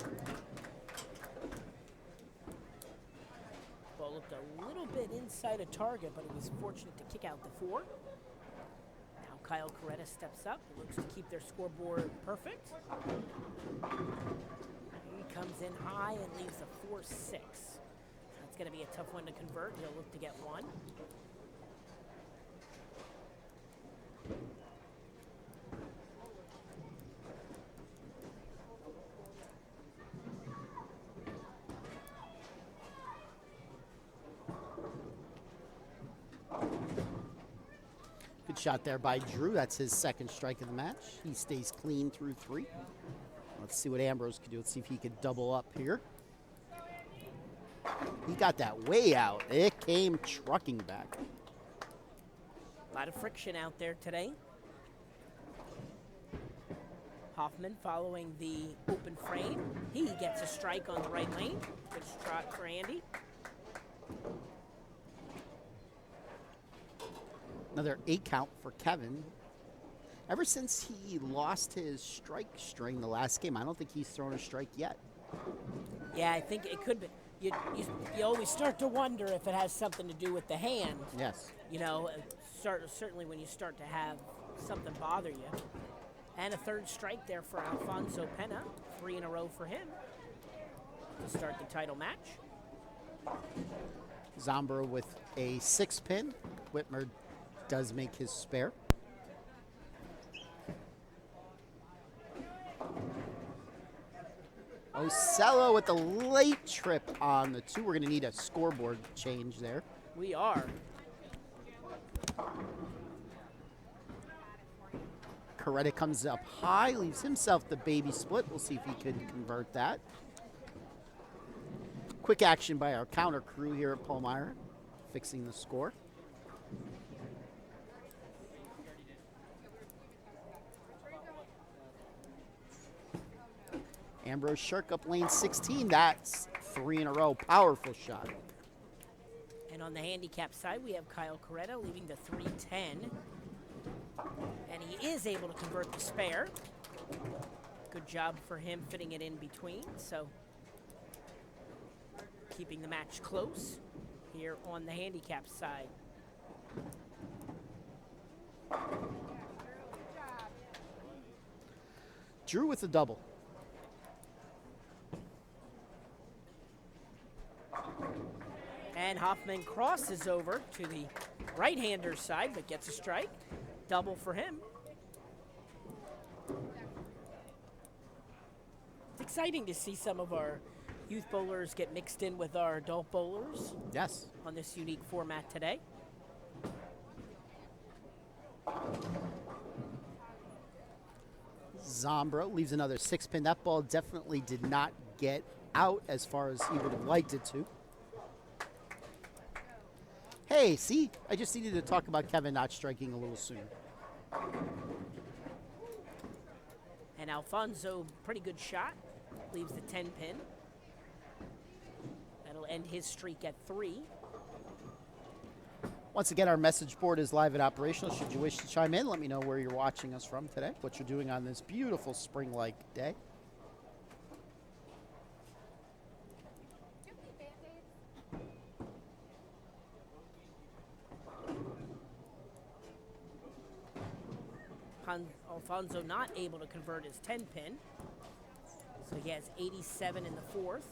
Ball looked a little bit inside a target, but he was fortunate to kick out the 4. Now Kyle Coretta steps up. Looks to keep their scoreboard perfect. He comes in high and leaves a 4-6. That's going to be a tough one to convert. He'll look to get 1. Good shot there by Drew. That's his second strike of the match. He stays clean through 3. Let's see what Ambrose can do. Let's see if he can double up here. He got that way out. It came trucking back. A lot of friction out there today. Hoffman following the open frame. He gets a strike on the right lane. Good strike for Andy. Another 8 count for Kevin. Ever since he lost his strike string the last game, I don't think he's thrown a strike yet. Yeah, I think it could be. You always start to wonder if it has something to do with the hand. Yes. You know, certainly when you start to have something bother you. And a 3rd strike there for Alfonso Pena. 3 in a row for him to start the title match. Zombro with a 6-pin. Whitmer does make his spare. Ocello with the late trip on the 2. We're going to need a scoreboard change there. We are. Coretta comes up high, leaves himself the baby split. We'll see if he can convert that. Quick action by our counter crew here at Palmyra, fixing the score. Ambrose Shirk up lane 16. That's 3 in a row. Powerful shot. And on the handicap side, we have Kyle Coretta leaving the 310. And he is able to convert the spare. Good job for him fitting it in between. So keeping the match close here on the handicap side. Drew with a double. And Hoffman crosses over to the right-hander's side, but gets a strike. Double for him. It's exciting to see some of our youth bowlers get mixed in with our adult bowlers. Yes. On this unique format today. Zombro leaves another 6-pin. That ball definitely did not get out as far as he would have liked it to. Hey, see, I just needed to talk about Kevin not striking a little sooner. And Alfonso, pretty good shot, leaves the 10-pin. That'll end his streak at 3. Once again, our message board is live and operational. Should you wish to chime in, let me know where you're watching us from today, what you're doing on this beautiful spring-like day. Alfonso not able to convert his 10-pin. So he has 87 in the 4th.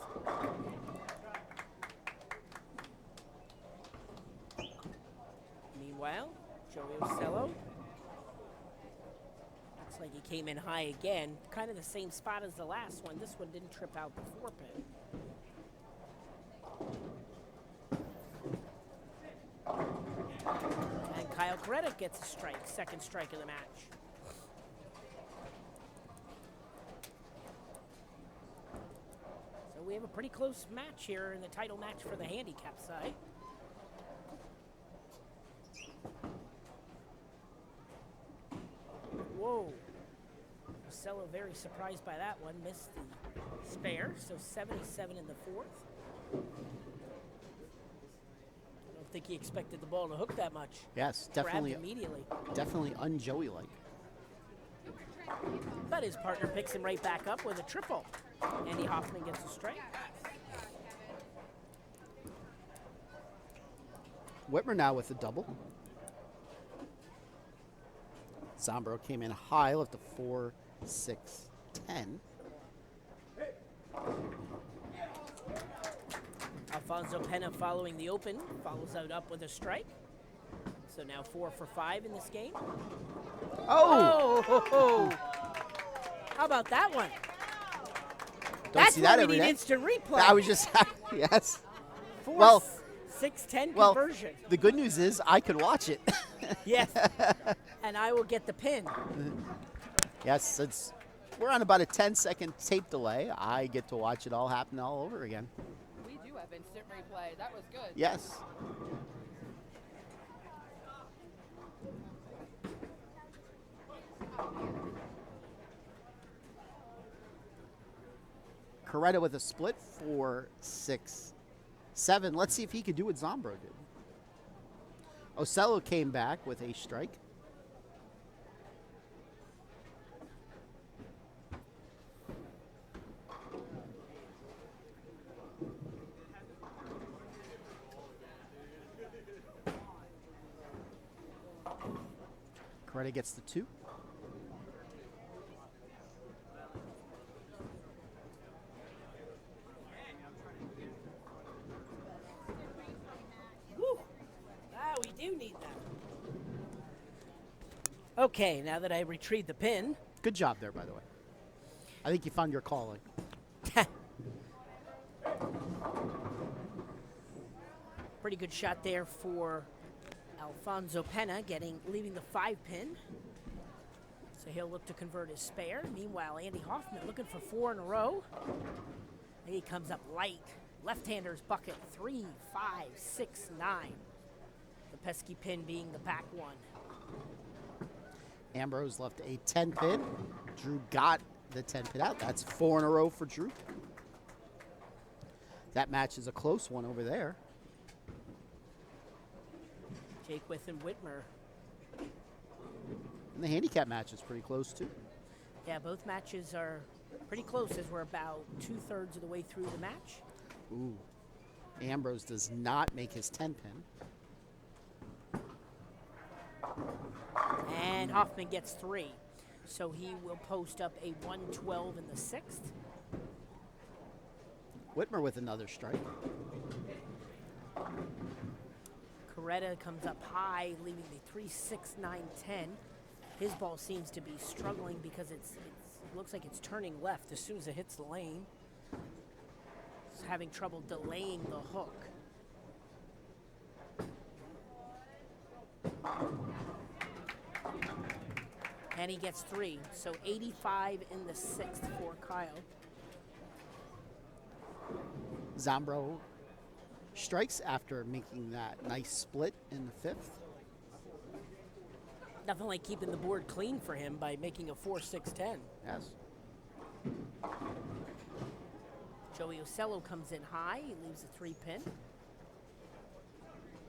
Meanwhile, Joey Ocello. Looks like he came in high again. Kind of the same spot as the last one. This one didn't trip out the 4-pin. And Kyle Coretta gets a strike, second strike of the match. So we have a pretty close match here in the title match for the handicap side. Whoa. Marcelo very surprised by that one, missed the spare, so 77 in the 4th. I don't think he expected the ball to hook that much. Yes, definitely. Grabbed immediately. Definitely un-Joey-like. But his partner picks him right back up with a triple. Andy Hoffman gets a strike. Whitmer now with a double. Zombro came in high, left a 4, 6, 10. Alfonso Pena following the open, follows out up with a strike. So now 4 for 5 in this game. Oh! How about that one? Don't That's see that why we every need day. instant replay. I was just, yes. 4, Well, 6, 10 Well, conversion. the good news is I could watch it. Yes. And I will get the pin. Yes, since we're on about a 10-second tape delay, I get to watch it all happen all over again. We do have instant replay. That was good. Yes. Coretta with a split, 4, 6, 7. Let's see if he could do what Zombro did. Ocello came back with a strike. Coretta gets the 2. Woo! Ah, we do need that. Okay, now that I retrieved the pin. Good job there, by the way. I think you found your calling. Pretty good shot there for Alfonso Pena, leaving the 5-pin. So he'll look to convert his spare. Meanwhile, Andy Hoffman looking for 4 in a row. I think he comes up light Left-handers bucket 3, 5, 6, 9. The pesky pin being the back one. Ambrose left a 10 pin. Drew got the 10 pin out. That's 4 in a row for Drew. That match is a close one over there. Jaquith and Whitmer. And the handicap match is pretty close too. Yeah, both matches are pretty close as we're about 2/3 of the way through the match. Ooh. Ambrose does not make his 10 pin. And Hoffman gets 3. So he will post up a 112 in the 6th. Whitmer with another strike. Coretta comes up high, leaving the 3, 6, 9, 10. His ball seems to be struggling because it looks like it's turning left as soon as it hits the lane. It's having trouble delaying the hook. And he gets 3, so 85 in the 6th for Kyle. Zombro strikes after making that nice split in the 5th. Nothing like keeping the board clean for him by making a 4, 6, 10. Yes. Joey Ocello comes in high. He leaves a 3 pin.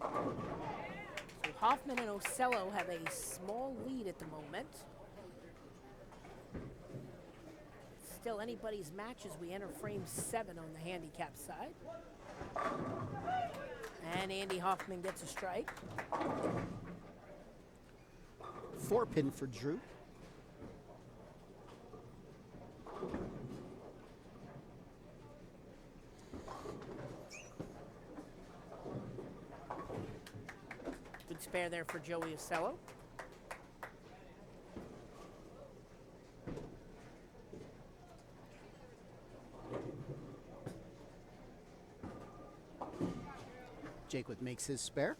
So Hoffman and Ocello have a small lead at the moment. Still anybody's match as we enter frame 7 on the handicap side. And Andy Hoffman gets a strike. 4 pin for Drew. Good spare there for Joey Ocello. Jaquith makes his spare.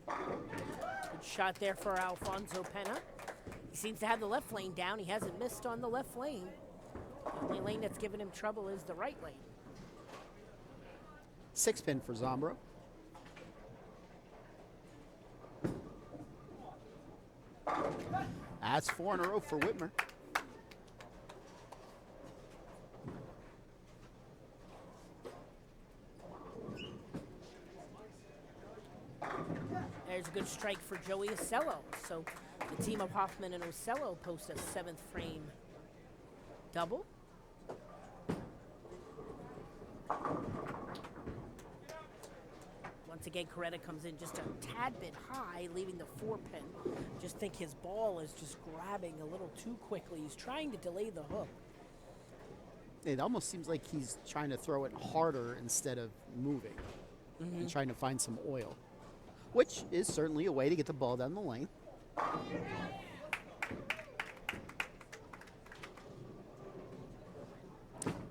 Good shot there for Alfonso Pena. He seems to have the left lane down. He hasn't missed on the left lane. The only lane that's given him trouble is the right lane. 6 pin for Zombro. That's 4 in a row for Whitmer. There's a good strike for Joey Ocello. So the team of Hoffman and Ocello post a 7th frame double. Once again, Coretta comes in just a tad bit high, leaving the 4 pin. Just think his ball is just grabbing a little too quickly. He's trying to delay the hook. It almost seems like he's trying to throw it harder instead of moving and trying to find some oil, which is certainly a way to get the ball down the lane.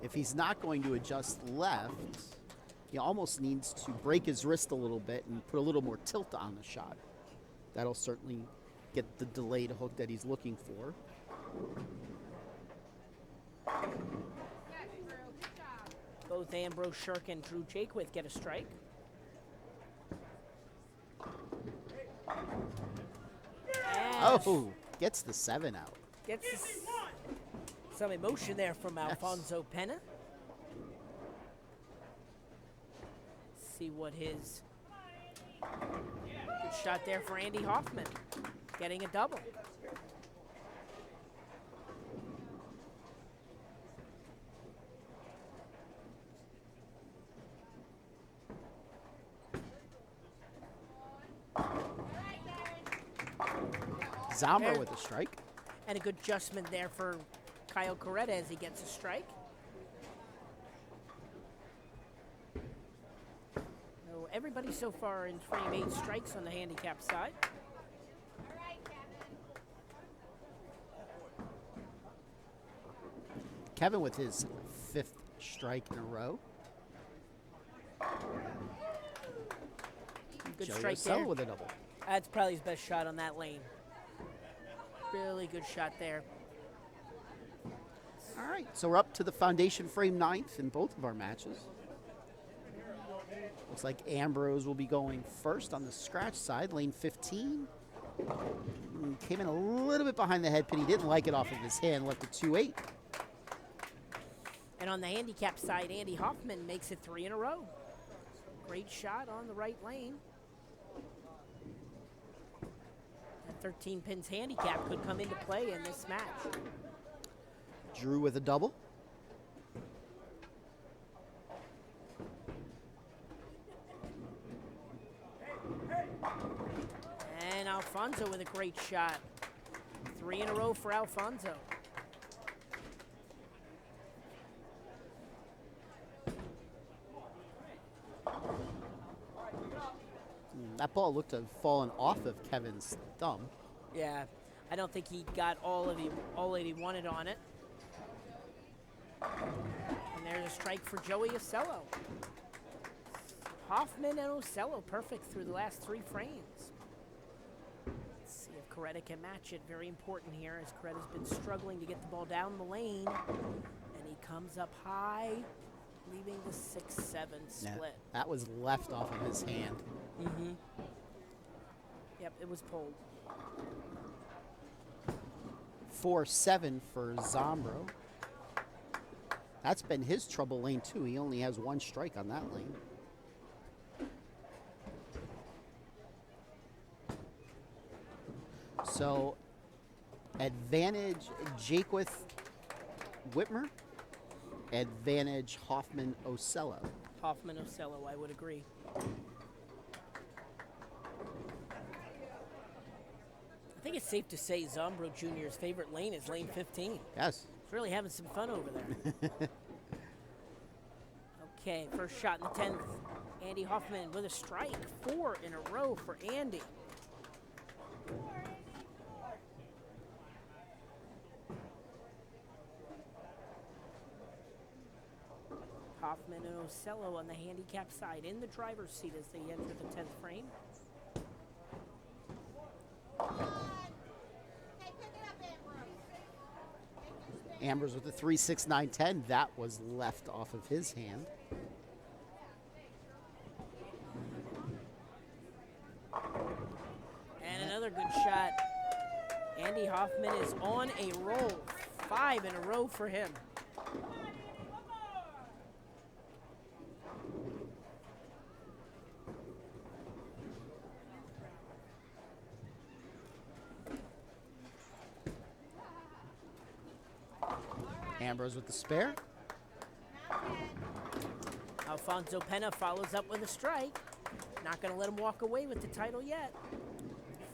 If he's not going to adjust left, he almost needs to break his wrist a little bit and put a little more tilt on the shot. That'll certainly get the delayed hook that he's looking for. Both Ambrose Shirk and Drew Jaquith get a strike. And Oh, gets the 7 out. gets some emotion there from Alfonso Pena. See what his good shot there for Andy Hoffman, getting a double. Zombro with a strike. And a good adjustment there for Kyle Coretta as he gets a strike. So everybody so far in frame 8 strikes on the handicap side. Kevin with his 5th strike in a row. Good Joey strike Ocello there. with a double. That's probably his best shot on that lane. Really good shot there. All right, so we're up to the foundation frame 9th in both of our matches. Looks like Ambrose will be going first on the scratch side, lane 15. Came in a little bit behind the head pin. He didn't like it off of his hand, left it 2-8. And on the handicap side, Andy Hoffman makes it 3 in a row. Great shot on the right lane. That 13 pins handicap could come into play in this match. Drew with a double. And Alfonso with a great shot. 3 in a row for Alfonso. That ball looked to have fallen off of Kevin's thumb. Yeah, I don't think he got all that he wanted on it. And there's a strike for Joey Ocello. Hoffman and Ocello perfect through the last 3 frames. Let's see if Coretta can match it. Very important here as Coretta's been struggling to get the ball down the lane. And he comes up high, leaving the 6-7 split. Yeah, that was left off of his hand. Mm-hmm. Yep, it was pulled. 4-7 for Zombro. That's been his trouble lane too. He only has 1 strike on that lane. So, advantage Jaquith Whitmer, advantage Hoffman Ocello. Hoffman Ocello, I would agree. I think it's safe to say Zombro Jr.'s favorite lane is lane 15. Yes. He's really having some fun over there. Okay, first shot in the 10th. Andy Hoffman with a strike. 4 in a row for Andy. Hoffman and Ocello on the handicap side in the driver's seat as they enter the 10th frame. Ambrose with the 3-6-9-10. That was left off of his hand. And another good shot. Andy Hoffman is on a roll. 5 in a row for him. Ambrose with the spare. Alfonso Pena follows up with a strike. Not going to let him walk away with the title yet.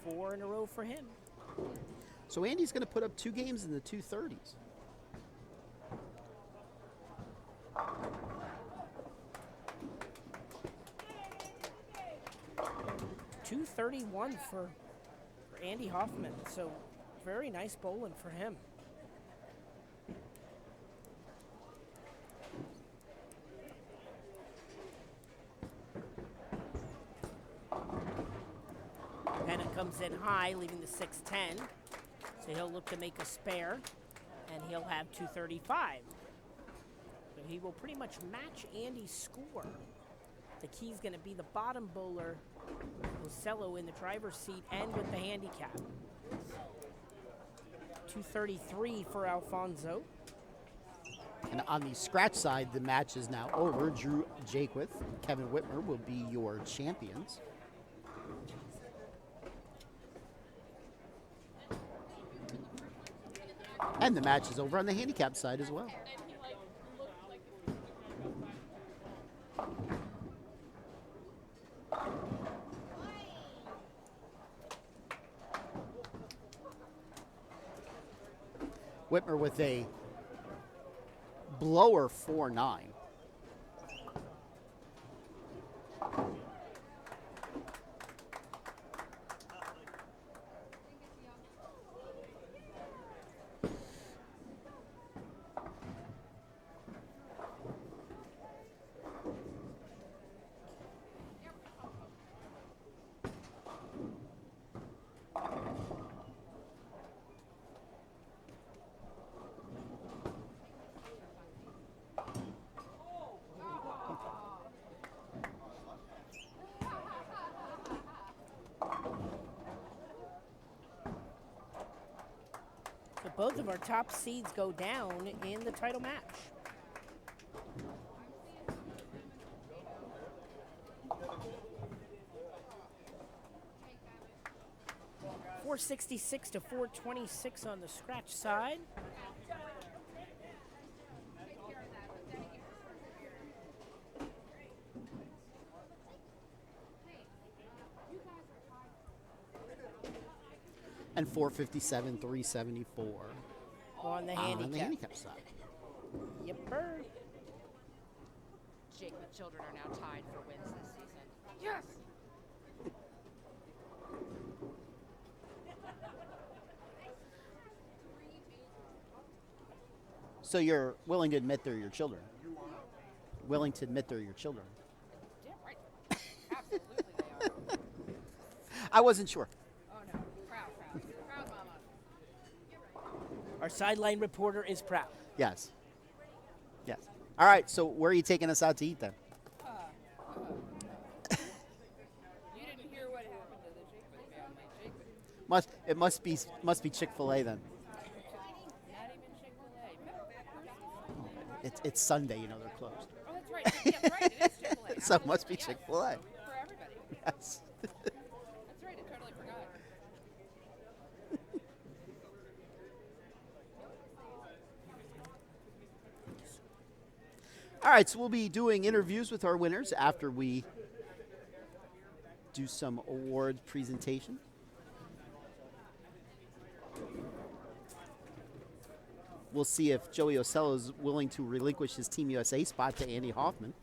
4 in a row for him. So Andy's going to put up 2 games in the 230s. .231 for Andy Hoffman. So very nice bowling for him. Pena comes in high, leaving the 6-10. So he'll look to make a spare, and he'll have 235. So he will pretty much match Andy's score. The key's going to be the bottom bowler, Ocello, in the driver's seat and with the handicap. 233 for Alfonso. And on the scratch side, the match is now over. Drew Jaquith, Kevin Whitmer will be your champions. And the match is over on the handicap side as well. Whitmer with a blower 4-9. both of our top seeds go down in the title match. $466 to $426 on the scratch side. And 457, 374 On the on the handicap. handicap side. Yepper. Jake, the children are now tied for wins this season. Yes! So you're willing to admit they're your children? Willing to admit they're your children? Damn right. Absolutely they are. I wasn't sure. Oh no. Proud. Proud mama. Our sideline reporter is proud. Yes. Yes. All right, so where are you taking us out to eat then? You didn't hear what happened to the Jake family. It must be Chick-fil-A then. Not even Chick-fil-A. It's Sunday, you know, they're closed. Oh, that's right. Yeah, right. It is Chick-fil-A. So it must be Yes. Chick-fil-A. For everybody. Yes. That's right. I totally forgot. All right, so we'll be doing interviews with our winners after we do some award presentation. We'll see if Joey Ocello is willing to relinquish his Team USA spot to Andy Hoffman.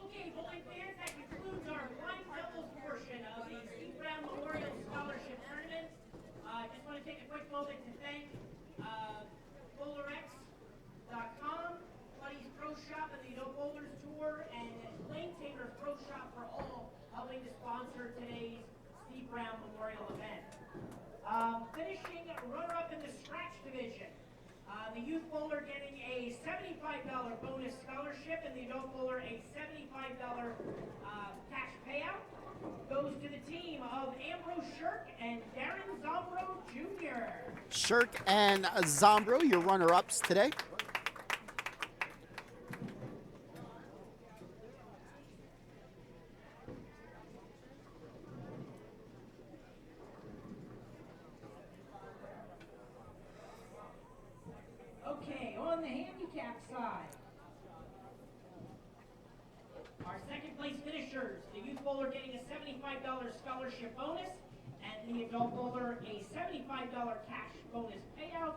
Okay, bowling fans, that concludes our blind doubles portion of the Steve Brown Memorial Scholarship Tournament. I just want to take a quick moment to thank BowlerX.com, Buddy's Pro Shop and the No Bowlers Tour, and Lane Tamer's Pro Shop for all helping to sponsor today's Steve Brown Memorial event. Finishing runner-up in the scratch division. The youth bowler getting a $75 bonus scholarship, and the adult bowler a $75 cash payout goes to the team of Ambrose Shirk and Darren Zombro Jr. Shirk and Zombro, your runner-ups today. Okay, on the handicap side, our second place finishers, the youth bowler getting a $75 scholarship bonus, and the adult bowler a $75 cash bonus payout,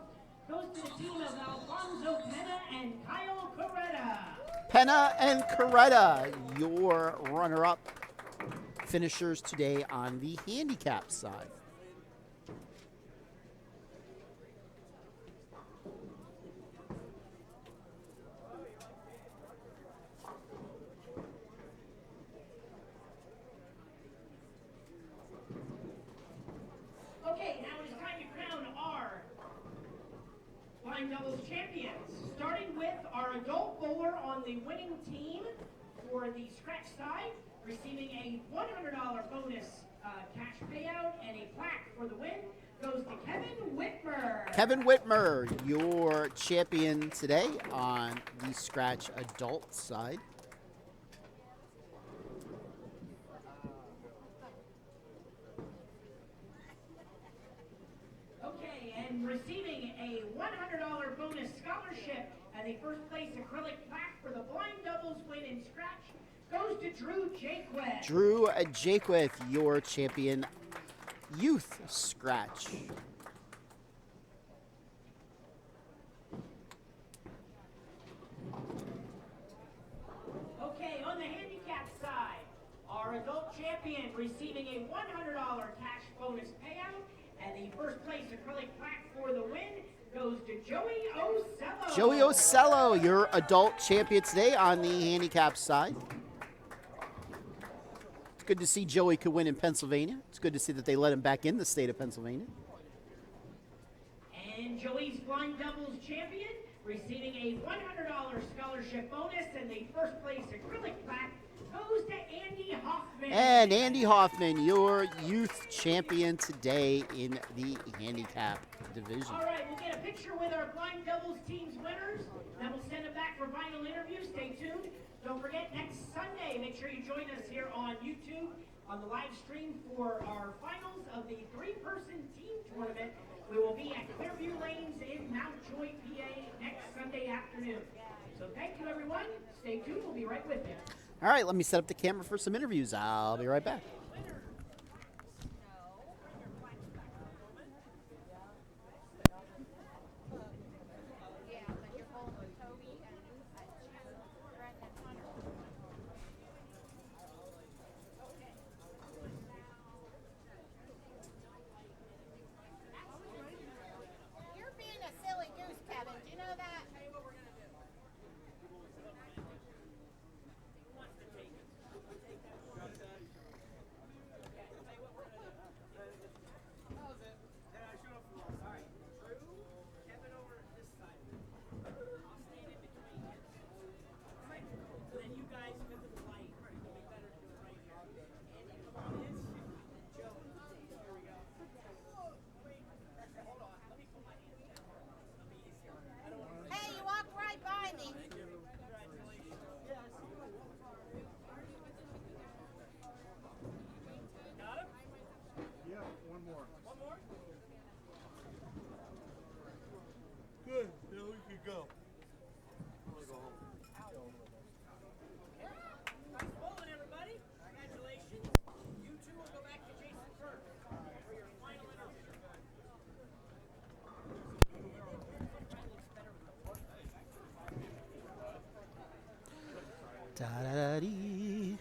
goes to the team of Alfonso Pena and Kyle Coretta. Penna and Coretta, your runner-up finishers today on the handicap side. Okay, now it is time to crown our blind doubles champions. Starting with our adult bowler on the winning team for the scratch side, receiving a $100 bonus cash payout and a plaque for the win, goes to Kevin Whitmer. Kevin Whitmer, your champion today on the scratch adult side. Okay, and receiving a $100 bonus scholarship and a first place acrylic plaque for the blind doubles win in scratch goes to Drew Jakewith. Drew Jakewith, your champion youth scratch. Okay, on the handicap side, our adult champion receiving a $100 cash bonus payout and the first place acrylic plaque for the win goes to Joey Ocello. Joey Ocello, your adult champion today on the handicap side. It's good to see Joey could win in Pennsylvania. It's good to see that they let him back in the state of Pennsylvania. And Joey's blind doubles champion receiving a $100 scholarship bonus and the first place acrylic plaque goes to Andy Hoffman. And Andy Hoffman, your youth champion today in the handicap division. All right, we'll get a picture with our blind doubles team's winners. Then we'll send them back for final interview. Stay tuned. Don't forget, next Sunday, make sure you join us here on YouTube on the live stream for our finals of the three-person team tournament. We will be at Clearview Lanes in Mountjoy, PA next Sunday afternoon. So thank you, everyone. Stay tuned. We'll be right with you. All right, let me set up the camera for some interviews. I'll be right back. You're being a silly goose, Kevin. Do you know that? Hey, you walked right by me. Yeah, one more. Good. Now we can go. Nice bowling, everybody. Congratulations. You two will go back to Jason first for your final interview. Da-da-da-dee.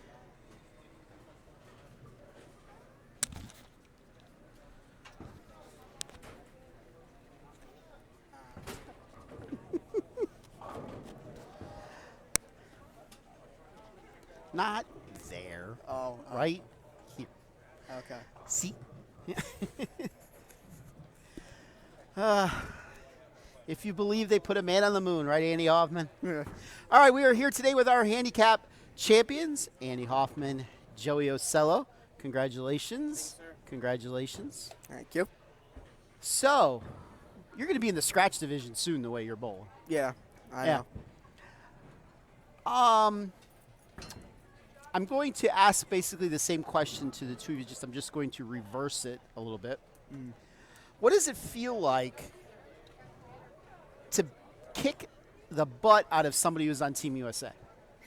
Not there. Oh, Right here. okay. See? If you believe they put a man on the moon, right, Andy Hoffman? Yeah. All right, we are here today with our handicap champions, Andy Hoffman, Joey Ocello. Congratulations. Congratulations. Thank you. So, you're going to be in the scratch division soon, the way you're bowling. Yeah, I Yeah. know. I'm going to ask basically the same question to the two of you. I'm just going to reverse it a little bit. What does it feel like to kick the butt out of somebody who's on Team USA?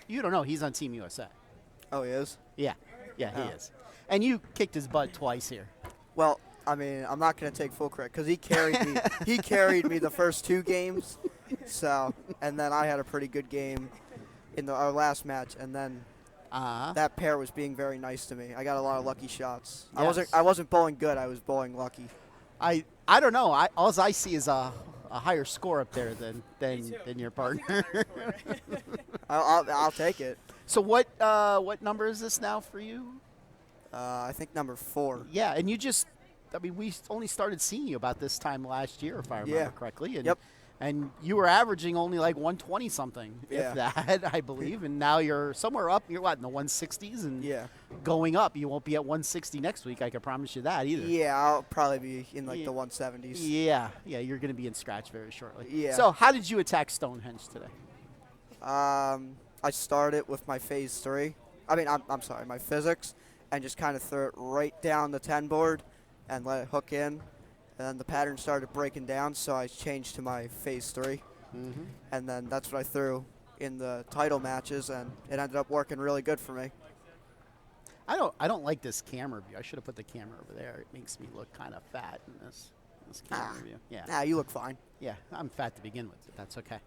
You don't know. He's on Team USA. Oh, he is? Yeah. Yeah, he Oh. is. And you kicked his butt twice here. Well, I mean, I'm not going to take full credit because he carried me. He carried me the first two games. So, and then I had a pretty good game in our last match, and then that pair was being very nice to me. I got a lot of lucky shots. Yes. I wasn't bowling good. I was bowling lucky. I don't know. All I see is a higher score up there than your partner. I'll take it. So what number is this now for you? I think number 4. Yeah, and we only started seeing you about this time last year, if I remember Yeah. correctly. And, Yep. And you were averaging only like 120 something, Yeah. if that, I believe. And now you're somewhere up. You're what, in the 160s? And Yeah. going up. You won't be at 160 next week. I can promise you that either. Yeah, I'll probably be in like Yeah. the 170s. Yeah. You're going to be in scratch very shortly. Yeah. So how did you attack Stonehenge today? I started with my phase 3. I mean, I'm sorry, my physics, and just kind of threw it right down the 10 board and let it hook in. And then the pattern started breaking down, so I changed to my phase 3. And then that's what I threw in the title matches, and it ended up working really good for me. I don't like this camera view. I should have put the camera over there. It makes me look kind of fat in this camera view. Yeah. Nah, you look fine. Yeah, I'm fat to begin with. But that's okay.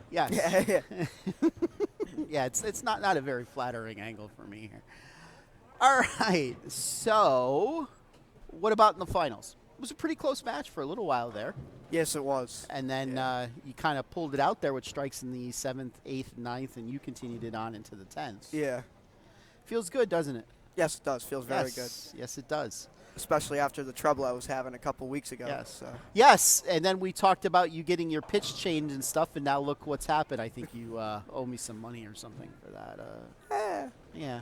Yes. Yeah. Yeah, it's not a very flattering angle for me here. All right, so what about in the finals? It was a pretty close match for a little while there. Yes, it was. And then you kind of pulled it out there with strikes in the 7th, 8th, 9th, and you continued it on into the 10th. Yeah. Feels good, doesn't it? Yes, it does. Feels very good. Yes, it does. Especially after the trouble I was having a couple weeks ago. Yes. So. Yes, and then we talked about you getting your pitch changed and stuff, and now look what's happened. I think you owe me some money or something for that. Yeah.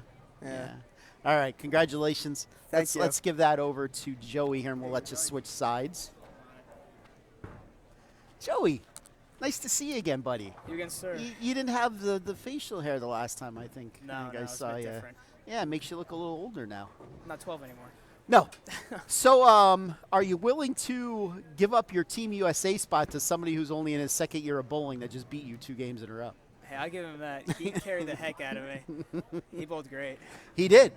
All right, congratulations. Thank you. Let's give that over to Joey here, and we'll let you switch sides. Joey, nice to see you again, buddy. You again, sir. You didn't have the facial hair the last time, I think. No, I think no, I it's a saw bit you. different. Yeah, it makes you look a little older now. I'm not 12 anymore. No. So, are you willing to give up your Team USA spot to somebody who's only in his second year of bowling that just beat you 2 games in a row? Hey, I give him that. He carried the heck out of me. He bowled great. He did.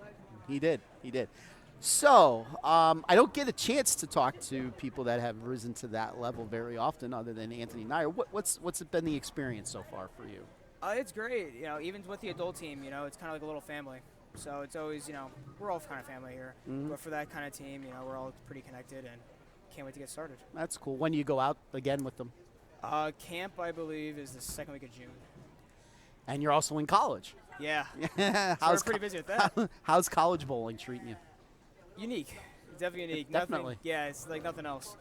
So, I don't get a chance to talk to people that have risen to that level very often, other than Anthony Nyer. What's it been the experience so far for you? It's great. You know, even with the adult team, you know, it's kind of like a little family. So it's always, you know, we're all kind of family here. But for that kind of team, you know, we're all pretty connected and can't wait to get started. That's cool. When do you go out again with them? Camp, I believe, is the second week of June. And you're also in college. Yeah. Yeah. So we're pretty busy with that. How's college bowling treating you? Unique. It's definitely unique. Definitely. Nothing, yeah, it's like nothing else.